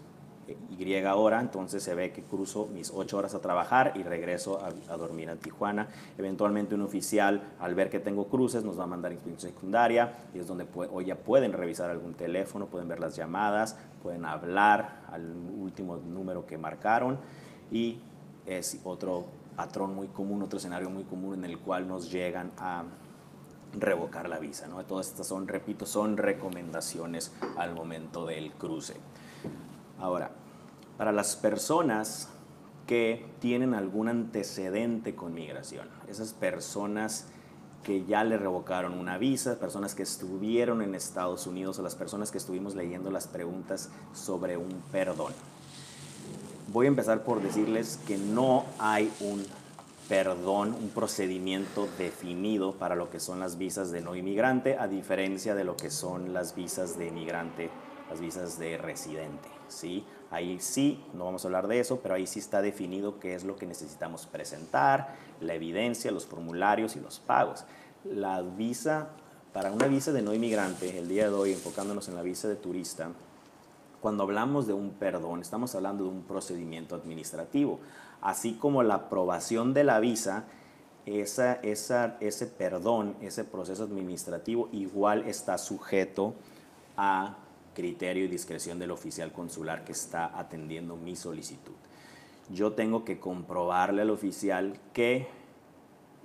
Y hora. Entonces se ve que cruzo mis 8 horas a trabajar y regreso a dormir en Tijuana. Eventualmente un oficial, al ver que tengo cruces, nos va a mandar inspección secundaria, y es donde hoy ya pueden revisar algún teléfono, pueden ver las llamadas, pueden hablar al último número que marcaron, y es otro patrón muy común, otro escenario muy común en el cual nos llegan a revocar la visa, ¿no? Todas estas son, repito, son recomendaciones al momento del cruce. Ahora, para las personas que tienen algún antecedente con migración, esas personas que ya le revocaron una visa, personas que estuvieron en Estados Unidos, o las personas que estuvimos leyendo las preguntas sobre un perdón. Voy a empezar por decirles que no hay un perdón, un procedimiento definido para lo que son las visas de no inmigrante, a diferencia de lo que son las visas de inmigrante, las visas de residente, ¿sí? Ahí sí, no vamos a hablar de eso, pero ahí sí está definido qué es lo que necesitamos presentar, la evidencia, los formularios y los pagos. La visa, para una visa de no inmigrante, el día de hoy, enfocándonos en la visa de turista, cuando hablamos de un perdón, estamos hablando de un procedimiento administrativo. Así como la aprobación de la visa, ese perdón, ese proceso administrativo, igual está sujeto a criterio y discreción del oficial consular que está atendiendo mi solicitud. Yo tengo que comprobarle al oficial que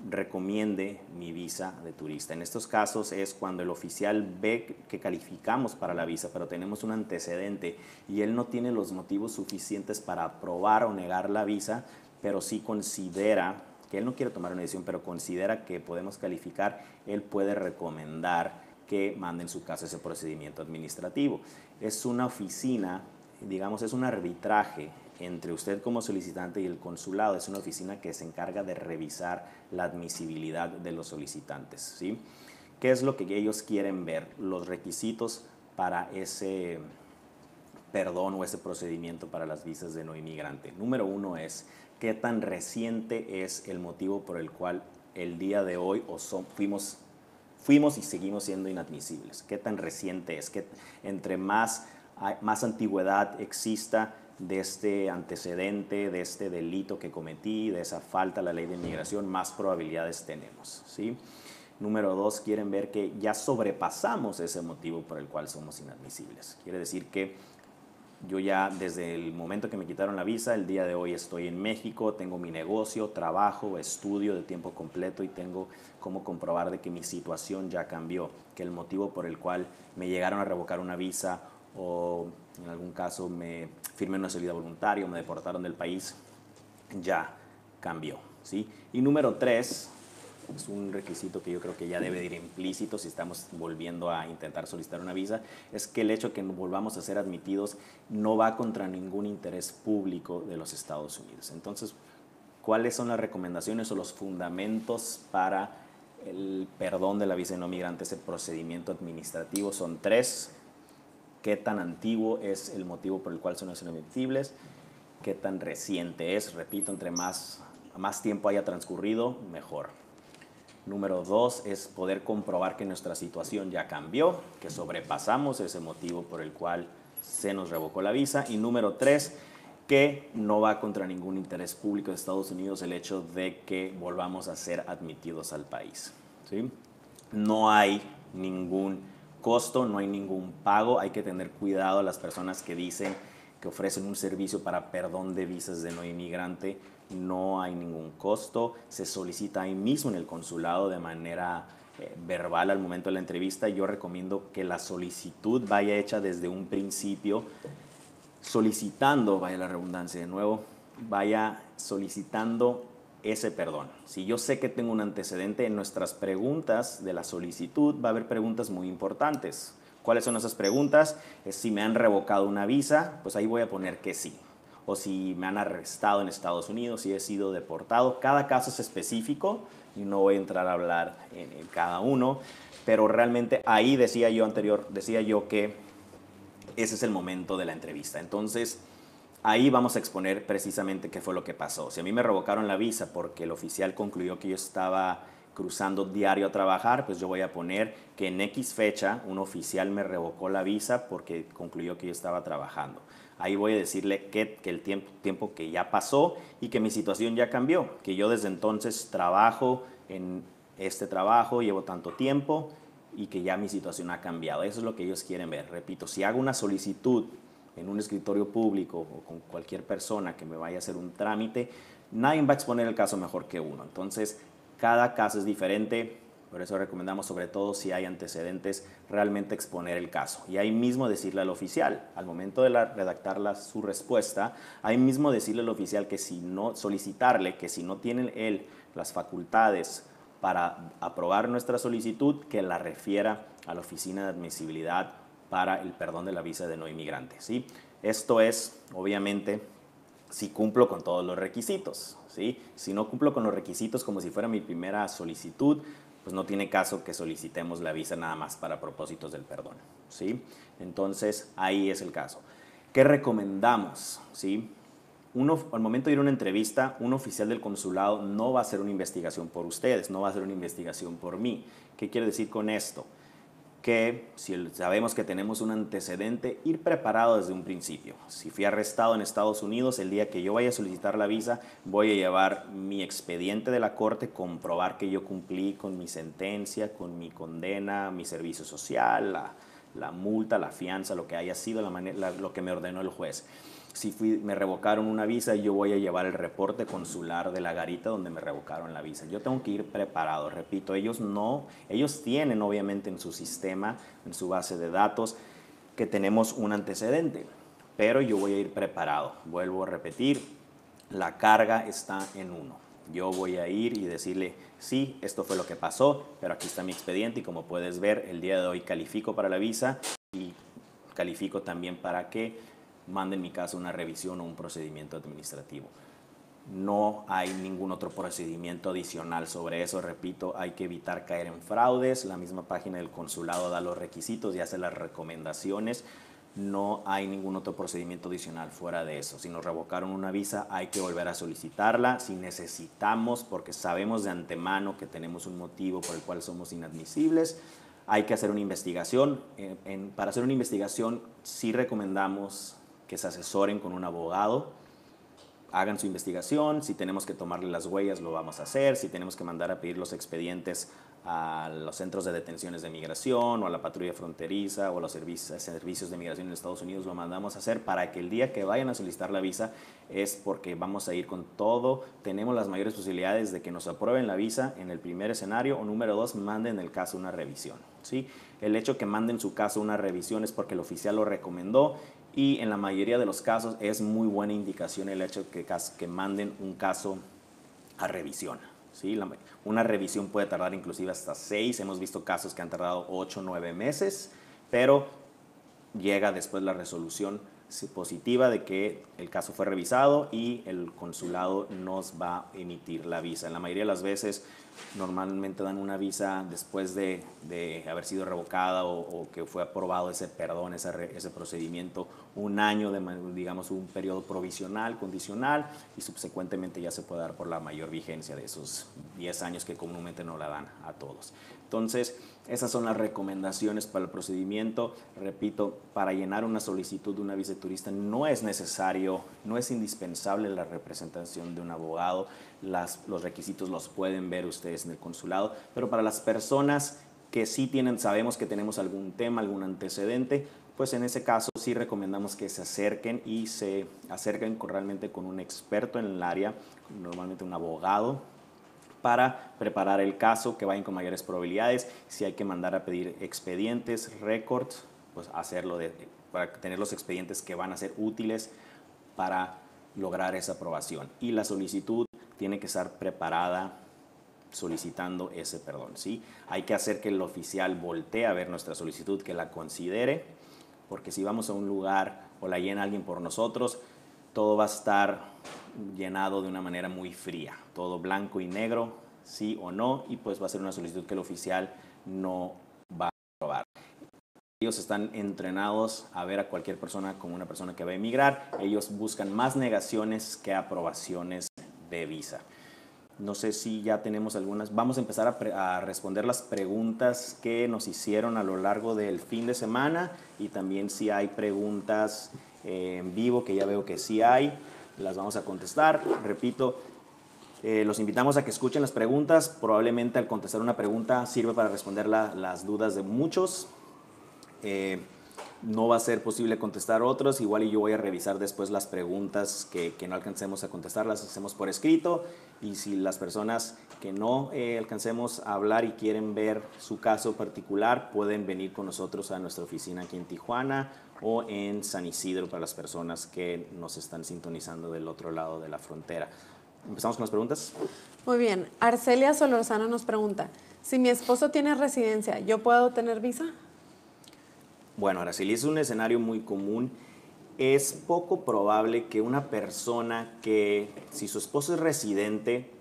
recomiende mi visa de turista. En estos casos es cuando el oficial ve que calificamos para la visa, pero tenemos un antecedente y él no tiene los motivos suficientes para aprobar o negar la visa, pero sí considera que él no quiere tomar una decisión, pero considera que podemos calificar, él puede recomendar que manden su caso ese procedimiento administrativo. Es una oficina, digamos, es un arbitraje entre usted como solicitante y el consulado. Es una oficina que se encarga de revisar la admisibilidad de los solicitantes, ¿sí? ¿Qué es lo que ellos quieren ver? Los requisitos para ese perdón o ese procedimiento para las visas de no inmigrante. Número 1 es qué tan reciente es el motivo por el cual el día de hoy fuimos y seguimos siendo inadmisibles. ¿Qué tan reciente es? Que entre más antigüedad exista de este antecedente, de este delito que cometí, de esa falta a la ley de inmigración, más probabilidades tenemos, ¿sí? Número 2, quieren ver que ya sobrepasamos ese motivo por el cual somos inadmisibles. Quiere decir que yo ya desde el momento que me quitaron la visa, el día de hoy estoy en México, tengo mi negocio, trabajo, estudio de tiempo completo y tengo cómo comprobar de que mi situación ya cambió, que el motivo por el cual me llegaron a revocar una visa o en algún caso me firmé una salida voluntaria o me deportaron del país, ya cambió, ¿sí? Y número 3, es un requisito que yo creo que ya debe de ir implícito si estamos volviendo a intentar solicitar una visa, es que el hecho de que volvamos a ser admitidos no va contra ningún interés público de los Estados Unidos. Entonces, ¿cuáles son las recomendaciones o los fundamentos para el perdón de la visa de no migrante? Ese procedimiento administrativo son 3. ¿Qué tan antiguo es el motivo por el cual son inadmisibles? ¿Qué tan reciente es? Repito, entre más tiempo haya transcurrido, mejor. Número 2 es poder comprobar que nuestra situación ya cambió, que sobrepasamos ese motivo por el cual se nos revocó la visa. Y número 3, que no va contra ningún interés público de Estados Unidos el hecho de que volvamos a ser admitidos al país, ¿sí? No hay ningún costo, no hay ningún pago. Hay que tener cuidado a las personas que dicen que ofrecen un servicio para perdón de visas de no inmigrante. No hay ningún costo, se solicita ahí mismo en el consulado de manera verbal al momento de la entrevista. Yo recomiendo que la solicitud vaya hecha desde un principio, solicitando, vaya la redundancia de nuevo, vaya solicitando ese perdón. Si yo sé que tengo un antecedente, en nuestras preguntas de la solicitud va a haber preguntas muy importantes. ¿Cuáles son esas preguntas? Es si me han revocado una visa, pues ahí voy a poner que sí. O si me han arrestado en Estados Unidos, si he sido deportado. Cada caso es específico y no voy a entrar a hablar en cada uno, pero realmente ahí decía yo que ese es el momento de la entrevista. Entonces, ahí vamos a exponer precisamente qué fue lo que pasó. Si a mí me revocaron la visa porque el oficial concluyó que yo estaba cruzando diario a trabajar, pues yo voy a poner que en X fecha un oficial me revocó la visa porque concluyó que yo estaba trabajando. Ahí voy a decirle que el tiempo que ya pasó y que mi situación ya cambió, que yo desde entonces trabajo en este trabajo, llevo tanto tiempo y que ya mi situación ha cambiado. Eso es lo que ellos quieren ver. Repito, si hago una solicitud en un escritorio público o con cualquier persona que me vaya a hacer un trámite, nadie va a exponer el caso mejor que uno. Entonces, cada caso es diferente. Por eso recomendamos, sobre todo si hay antecedentes, realmente exponer el caso. Y ahí mismo decirle al oficial, al momento de redactar su respuesta, ahí mismo decirle al oficial que si no, solicitarle que si no tiene él las facultades para aprobar nuestra solicitud, que la refiera a la oficina de admisibilidad para el perdón de la visa de no inmigrante, ¿sí? Esto es, obviamente, si cumplo con todos los requisitos, ¿sí? Si no cumplo con los requisitos como si fuera mi primera solicitud, pues no tiene caso que solicitemos la visa nada más para propósitos del perdón, ¿sí? Entonces, ahí es el caso. ¿Qué recomendamos, sí? Al momento de ir a una entrevista, un oficial del consulado no va a hacer una investigación por ustedes, no va a hacer una investigación por mí. ¿Qué quiere decir con esto? Que si sabemos que tenemos un antecedente, ir preparado desde un principio. Si fui arrestado en Estados Unidos, el día que yo vaya a solicitar la visa, voy a llevar mi expediente de la corte, comprobar que yo cumplí con mi sentencia, con mi condena, mi servicio social, la multa, la fianza, lo que haya sido, lo que me ordenó el juez. Si me revocaron una visa, yo voy a llevar el reporte consular de la garita donde me revocaron la visa. Yo tengo que ir preparado, repito, ellos tienen obviamente en su sistema, en su base de datos, que tenemos un antecedente, pero yo voy a ir preparado. Vuelvo a repetir, la carga está en uno. Yo voy a ir y decirle, sí, esto fue lo que pasó, pero aquí está mi expediente y como puedes ver, el día de hoy califico para la visa y califico también para que manden mi caso una revisión o un procedimiento administrativo. No hay ningún otro procedimiento adicional sobre eso. Repito, hay que evitar caer en fraudes. La misma página del consulado da los requisitos y hace las recomendaciones. No hay ningún otro procedimiento adicional fuera de eso. Si nos revocaron una visa, hay que volver a solicitarla. Si necesitamos, porque sabemos de antemano que tenemos un motivo por el cual somos inadmisibles, hay que hacer una investigación. Para hacer una investigación, sí recomendamos que se asesoren con un abogado, hagan su investigación, si tenemos que tomarle las huellas lo vamos a hacer, si tenemos que mandar a pedir los expedientes a los centros de detenciones de migración o a la patrulla fronteriza o a los servicios de migración en Estados Unidos, lo mandamos a hacer para que el día que vayan a solicitar la visa es porque vamos a ir con todo, tenemos las mayores posibilidades de que nos aprueben la visa en el primer escenario o número 2, manden el caso una revisión, ¿sí? El hecho que manden su caso una revisión es porque el oficial lo recomendó y en la mayoría de los casos es muy buena indicación el hecho de que manden un caso a revisión. ¿Sí? Una revisión puede tardar inclusive hasta 6, hemos visto casos que han tardado 8 o 9 meses, pero llega después la resolución positiva de que el caso fue revisado y el consulado nos va a emitir la visa. En la mayoría de las veces normalmente dan una visa después de haber sido revocada o que fue aprobado ese perdón, ese procedimiento, un año de, digamos, un periodo provisional, condicional, y subsecuentemente ya se puede dar por la mayor vigencia de esos 10 años que comúnmente no la dan a todos. Entonces, esas son las recomendaciones para el procedimiento. Repito, para llenar una solicitud de una visa de turista no es necesario, no es indispensable la representación de un abogado. Los requisitos los pueden ver ustedes en el consulado, pero para las personas que sí sabemos que tenemos algún tema, algún antecedente, pues en ese caso sí recomendamos que se acerquen y se acerquen realmente con un experto en el área, normalmente un abogado, para preparar el caso, que vayan con mayores probabilidades. Si hay que mandar a pedir expedientes, récords, pues hacerlo para tener los expedientes que van a ser útiles para lograr esa aprobación. Y la solicitud tiene que estar preparada solicitando ese perdón, ¿sí? Hay que hacer que el oficial voltee a ver nuestra solicitud, que la considere, porque si vamos a un lugar o la llena alguien por nosotros, todo va a estar llenado de una manera muy fría, todo blanco y negro, sí o no, y pues va a ser una solicitud que el oficial no va a aprobar. Ellos están entrenados a ver a cualquier persona como una persona que va a emigrar. Ellos buscan más negaciones que aprobaciones de visa. No sé si ya tenemos algunas. Vamos a empezar a responder las preguntas que nos hicieron a lo largo del fin de semana y también si hay preguntas en vivo, que ya veo que sí hay, las vamos a contestar. Repito, los invitamos a que escuchen las preguntas. Probablemente al contestar una pregunta sirve para responder las dudas de muchos. No va a ser posible contestar otros, igual y yo voy a revisar después las preguntas que no alcancemos a contestar, las hacemos por escrito, y si las personas que no alcancemos a hablar y quieren ver su caso particular, pueden venir con nosotros a nuestra oficina aquí en Tijuana o en San Isidro para las personas que nos están sintonizando del otro lado de la frontera. ¿Empezamos con las preguntas? Muy bien. Arcelia Solorzano nos pregunta, si mi esposo tiene residencia, ¿yo puedo tener visa? Bueno, Araceli, es un escenario muy común. Es poco probable que una persona que, si su esposo es residente,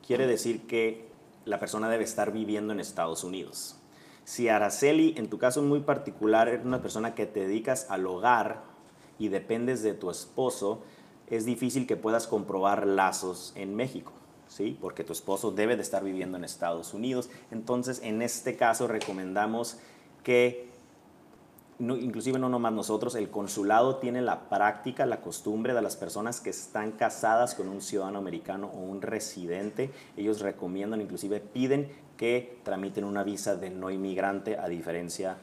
quiere decir que la persona debe estar viviendo en Estados Unidos. Si Araceli, en tu caso muy particular, eres una persona que te dedicas al hogar y dependes de tu esposo, es difícil que puedas comprobar lazos en México, ¿sí? Porque tu esposo debe de estar viviendo en Estados Unidos. Entonces, en este caso, recomendamos que inclusive no nomás nosotros, el consulado tiene la práctica, la costumbre de las personas que están casadas con un ciudadano americano o un residente. Ellos recomiendan, inclusive piden que tramiten una visa de no inmigrante, a diferencia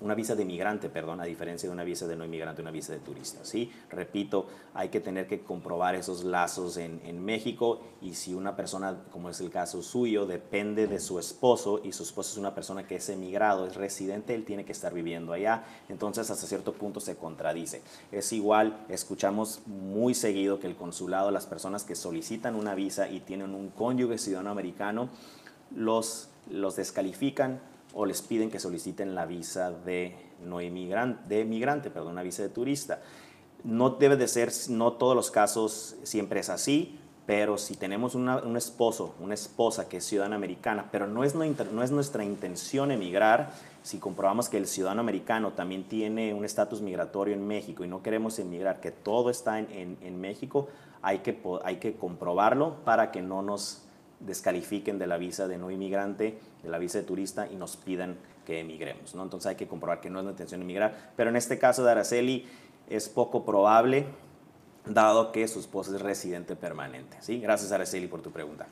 una visa de migrante, perdón, a diferencia de una visa de no inmigrante, una visa de turista, ¿sí? Repito, hay que tener que comprobar esos lazos en México, y si una persona, como es el caso suyo, depende de su esposo y su esposo es una persona que es emigrado, es residente, él tiene que estar viviendo allá, entonces hasta cierto punto se contradice. Es igual, escuchamos muy seguido que el consulado, las personas que solicitan una visa y tienen un cónyuge ciudadano americano, los descalifican o les piden que soliciten la visa de migrante, perdón, una visa de turista. No debe de ser, no todos los casos siempre es así, pero si tenemos un esposo, una esposa que es ciudadana americana, pero no es nuestra intención emigrar, si comprobamos que el ciudadano americano también tiene un estatus migratorio en México y no queremos emigrar, que todo está en México, hay que comprobarlo para que no nos descalifiquen de la visa de no inmigrante, de la visa de turista y nos pidan que emigremos, ¿no? Entonces hay que comprobar que no es nuestra intención emigrar, pero en este caso de Araceli es poco probable, dado que su esposa es residente permanente, ¿sí? Gracias, Araceli, por tu pregunta.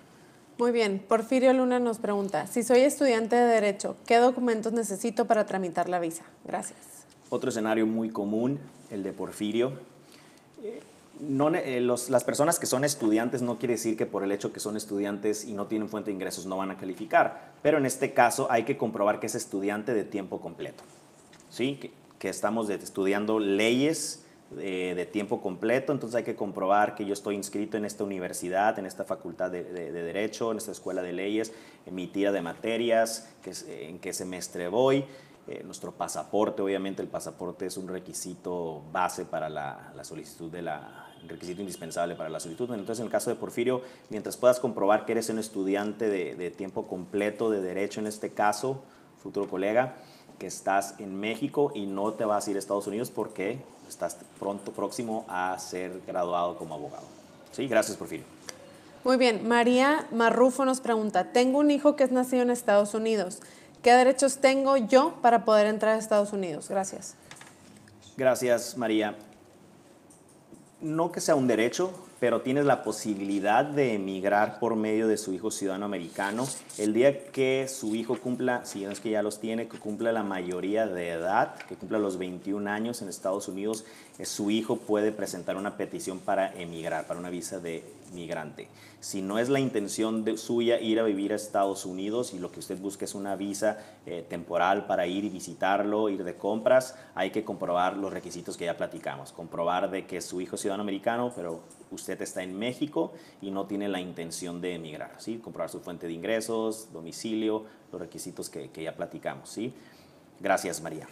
Muy bien, Porfirio Luna nos pregunta, si soy estudiante de Derecho, ¿qué documentos necesito para tramitar la visa? Gracias. Otro escenario muy común, el de Porfirio. Las personas que son estudiantes no quiere decir que por el hecho que son estudiantes y no tienen fuente de ingresos no van a calificar, pero en este caso hay que comprobar que es estudiante de tiempo completo, ¿sí? Que estamos estudiando leyes de tiempo completo, entonces hay que comprobar que yo estoy inscrito en esta universidad, en esta facultad de Derecho, en esta escuela de leyes, en mi tira de materias, en qué semestre voy. Nuestro pasaporte, obviamente el pasaporte es un requisito base para la solicitud requisito indispensable para la solicitud. Entonces, en el caso de Porfirio, mientras puedas comprobar que eres un estudiante de tiempo completo de Derecho, en este caso, futuro colega, que estás en México y no te vas a ir a Estados Unidos porque estás próximo a ser graduado como abogado. Sí, gracias, Porfirio. Muy bien, María Marrufo nos pregunta, tengo un hijo que es nacido en Estados Unidos. ¿Qué derechos tengo yo para poder entrar a Estados Unidos? Gracias. Gracias, María. No que sea un derecho, pero tienes la posibilidad de emigrar por medio de su hijo ciudadano americano. El día que su hijo cumpla, si no es que ya los tiene, que cumpla la mayoría de edad, que cumpla los 21 años en Estados Unidos, su hijo puede presentar una petición para emigrar, para una visa de migrante. Si no es la intención suya ir a vivir a Estados Unidos y lo que usted busca es una visa temporal para ir y visitarlo, ir de compras, hay que comprobar los requisitos que ya platicamos. Comprobar de que su hijo es ciudadano americano, pero usted está en México y no tiene la intención de emigrar, ¿sí? Comprobar su fuente de ingresos, domicilio, los requisitos que ya platicamos, ¿sí? Gracias, María.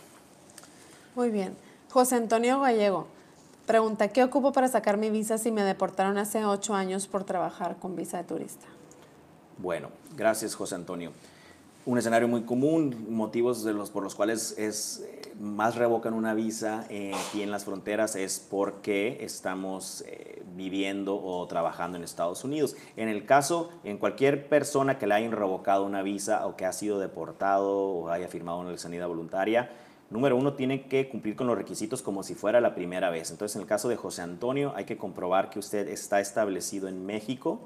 Muy bien. José Antonio Gallego pregunta, ¿qué ocupo para sacar mi visa si me deportaron hace 8 años por trabajar con visa de turista? Bueno, gracias, José Antonio. Un escenario muy común, motivos por los cuales más revocan una visa aquí en las fronteras es porque estamos viviendo o trabajando en Estados Unidos. En cualquier persona que le hayan revocado una visa o que ha sido deportado o haya firmado una salida voluntaria, número 1, tiene que cumplir con los requisitos como si fuera la primera vez. Entonces, en el caso de José Antonio, hay que comprobar que usted está establecido en México,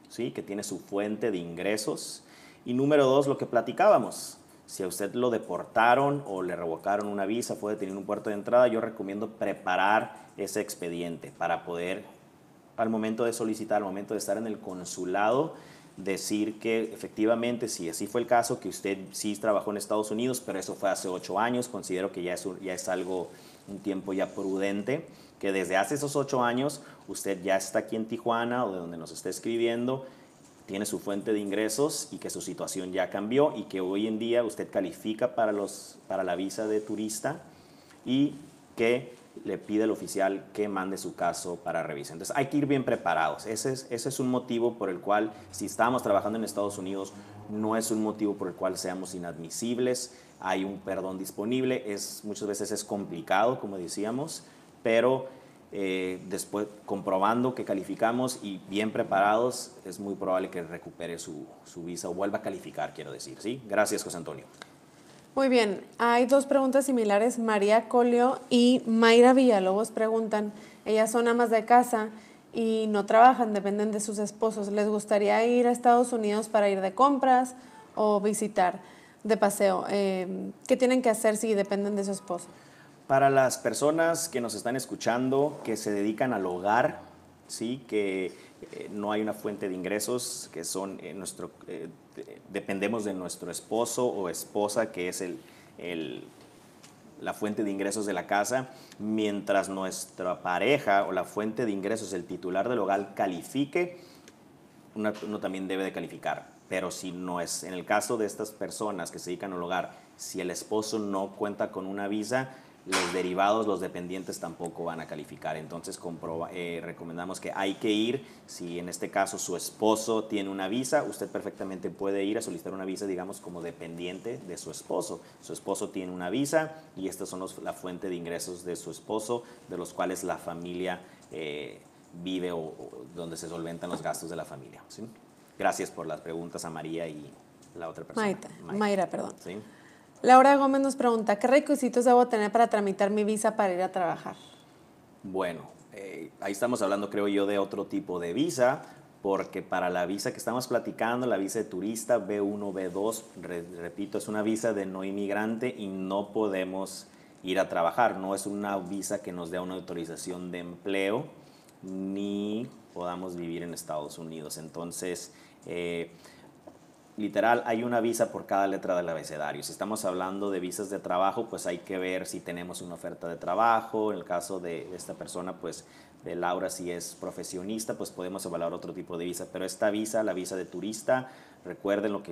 ¿sí? Que tiene su fuente de ingresos. Y número 2, lo que platicábamos. Si a usted lo deportaron o le revocaron una visa, fue detenido en un puerto de entrada, yo recomiendo preparar ese expediente para poder, al momento de solicitar, al momento de estar en el consulado, decir que efectivamente, si así fue el caso, que usted sí trabajó en Estados Unidos, pero eso fue hace 8 años, considero que ya es algo, un tiempo ya prudente, que desde hace esos 8 años usted ya está aquí en Tijuana o de donde nos está escribiendo, tiene su fuente de ingresos y que su situación ya cambió y que hoy en día usted califica para la visa de turista y que le pide al oficial que mande su caso para revisión. Entonces hay que ir bien preparados. Ese es un motivo por el cual, si estamos trabajando en Estados Unidos, no es un motivo por el cual seamos inadmisibles. Hay un perdón disponible. Muchas veces es complicado, como decíamos, pero después, comprobando que calificamos y bien preparados, es muy probable que recupere su visa o vuelva a calificar, quiero decir, ¿sí? Gracias, José Antonio. Muy bien, hay 2 preguntas similares. María Colio y Mayra Villalobos preguntan, ellas son amas de casa y no trabajan, dependen de sus esposos. ¿Les gustaría ir a Estados Unidos para ir de compras o visitar? de paseo. ¿Qué tienen que hacer si dependen de su esposo? Para las personas que nos están escuchando, que se dedican al hogar, ¿sí? Que no hay una fuente de ingresos, que son dependemos de nuestro esposo o esposa, que es la fuente de ingresos de la casa, mientras nuestra pareja o la fuente de ingresos, el titular del hogar, califique, uno también debe de calificar. Pero si no es, en el caso de estas personas que se dedican al hogar, si el esposo no cuenta con una visa, los derivados, los dependientes tampoco van a calificar. Entonces recomendamos que hay que ir, si en este caso su esposo tiene una visa, usted perfectamente puede ir a solicitar una visa, digamos, como dependiente de su esposo. Su esposo tiene una visa y estas son la fuente de ingresos de su esposo, de los cuales la familia vive o donde se solventan los gastos de la familia, ¿sí? Gracias por las preguntas a María y la otra persona. Mayra, perdón. ¿Sí? Laura Gómez nos pregunta, ¿qué requisitos debo tener para tramitar mi visa para ir a trabajar? Bueno, ahí estamos hablando, creo yo, de otro tipo de visa, porque para la visa que estamos platicando, la visa de turista B1, B2, repito, es una visa de no inmigrante y no podemos ir a trabajar. No es una visa que nos dé una autorización de empleo ni podamos vivir en Estados Unidos. Entonces, literal, hay una visa por cada letra del abecedario. Si estamos hablando de visas de trabajo, pues hay que ver si tenemos una oferta de trabajo. En el caso de esta persona, pues de Laura, si es profesionista, pues podemos evaluar otro tipo de visa. Pero esta visa, la visa de turista, recuerden lo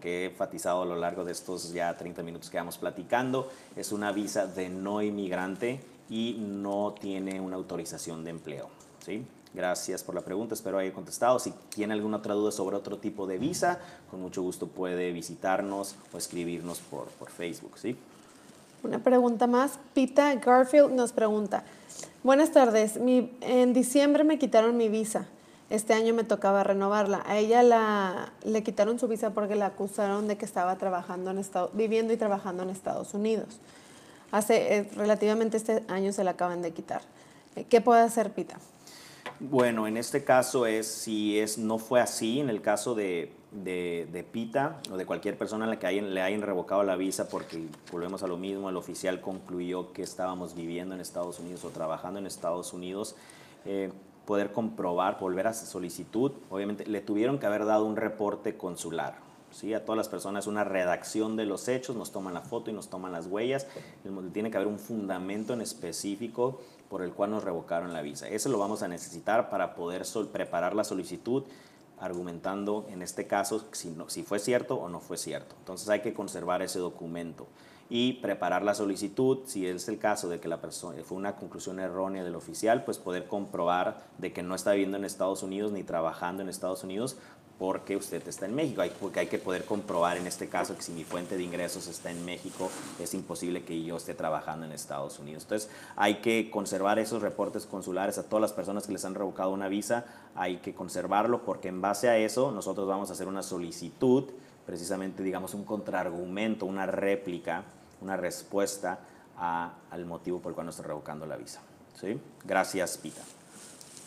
que he enfatizado a lo largo de estos ya 30 minutos que vamos platicando, es una visa de no inmigrante y no tiene una autorización de empleo, ¿sí? Gracias por la pregunta, espero haya contestado. Si tiene alguna otra duda sobre otro tipo de visa, con mucho gusto puede visitarnos o escribirnos por Facebook, ¿sí? Una pregunta más. Pita Garfield nos pregunta, buenas tardes, en diciembre me quitaron mi visa. Este año me tocaba renovarla. A ella le quitaron su visa porque la acusaron de que estaba viviendo y trabajando en Estados Unidos. Relativamente este año se la acaban de quitar. ¿Qué puede hacer Pita? Bueno, en este caso no fue así, en el caso de Pita o de cualquier persona a la que le hayan revocado la visa, porque volvemos a lo mismo, el oficial concluyó que estábamos viviendo en Estados Unidos o trabajando en Estados Unidos, poder comprobar, volver a solicitud, obviamente le tuvieron que haber dado un reporte consular, ¿sí? A todas las personas una redacción de los hechos, nos toman la foto y nos toman las huellas, tiene que haber un fundamento en específico por el cual nos revocaron la visa. Eso lo vamos a necesitar para poder preparar la solicitud, argumentando en este caso si fue cierto o no fue cierto. Entonces hay que conservar ese documento y preparar la solicitud. Si es el caso de que la persona fue una conclusión errónea del oficial, pues poder comprobar de que no está viviendo en Estados Unidos ni trabajando en Estados Unidos porque usted está en México, porque hay que poder comprobar en este caso que si mi fuente de ingresos está en México, es imposible que yo esté trabajando en Estados Unidos. Entonces hay que conservar esos reportes consulares a todas las personas que les han revocado una visa, hay que conservarlo porque en base a eso nosotros vamos a hacer una solicitud, precisamente digamos un contraargumento, una réplica, una respuesta al motivo por el cual nos está revocando la visa, ¿sí? Gracias, Pita.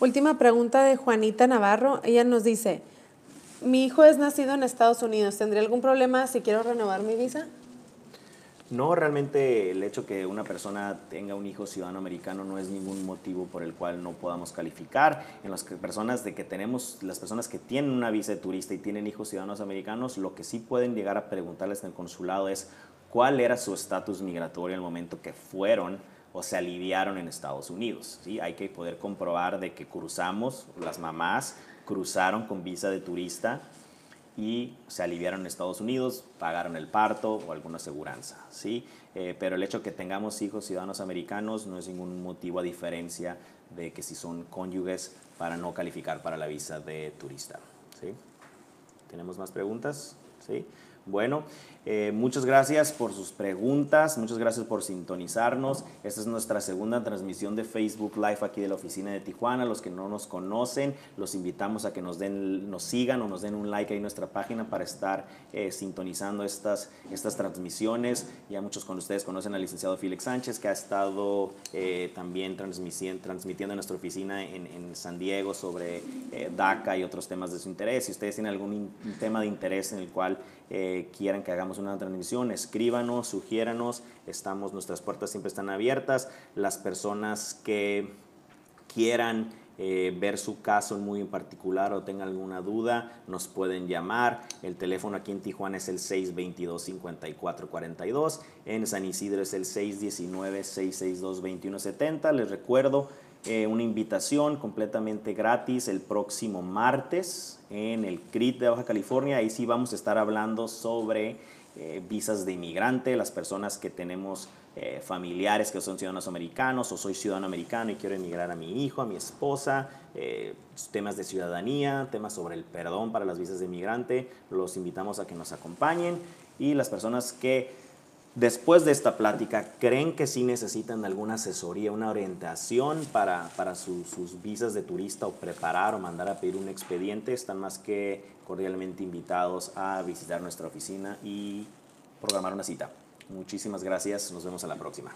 Última pregunta de Juanita Navarro, ella nos dice, mi hijo es nacido en Estados Unidos, ¿tendría algún problema si quiero renovar mi visa? No, realmente el hecho que una persona tenga un hijo ciudadano americano no es ningún motivo por el cual no podamos calificar. En las personas que tienen una visa de turista y tienen hijos ciudadanos americanos, lo que sí pueden llegar a preguntarles en el consulado es cuál era su estatus migratorio en el momento que fueron o se aliviaron en Estados Unidos, ¿sí? Hay que poder comprobar de que cruzamos, las mamás cruzaron con visa de turista y se aliviaron en Estados Unidos, pagaron el parto o alguna aseguranza, ¿sí? Pero el hecho de que tengamos hijos ciudadanos americanos no es ningún motivo a diferencia de que si son cónyuges para no calificar para la visa de turista, ¿sí? ¿Tenemos más preguntas? ¿Sí? Bueno, muchas gracias por sus preguntas, muchas gracias por sintonizarnos. Esta es nuestra segunda transmisión de Facebook Live aquí de la oficina de Tijuana. Los que no nos conocen, los invitamos a que nos sigan o nos den un like ahí en nuestra página para estar sintonizando estas transmisiones. Ya muchos con ustedes conocen al licenciado Félix Sánchez, que ha estado también transmitiendo en nuestra oficina en San Diego sobre DACA y otros temas de su interés. Si ustedes tienen algún tema de interés en el cual quieran que hagamos hagamos una transmisión, escríbanos, sugiéranos, nuestras puertas siempre están abiertas. Las personas que quieran ver su caso muy en particular o tengan alguna duda, nos pueden llamar. El teléfono aquí en Tijuana es el 622-5442. En San Isidro es el 619-662-2170. Les recuerdo una invitación completamente gratis el próximo martes en el CRIT de Baja California. Ahí sí vamos a estar hablando sobre visas de inmigrante, las personas que tenemos familiares que son ciudadanos americanos, o soy ciudadano americano y quiero emigrar a mi hijo, a mi esposa, temas de ciudadanía, temas sobre el perdón para las visas de inmigrante. Los invitamos a que nos acompañen, y las personas que después de esta plática creen que sí necesitan alguna asesoría, una orientación para sus visas de turista, o preparar o mandar a pedir un expediente, están más que cordialmente invitados a visitar nuestra oficina y programar una cita. Muchísimas gracias, nos vemos a la próxima.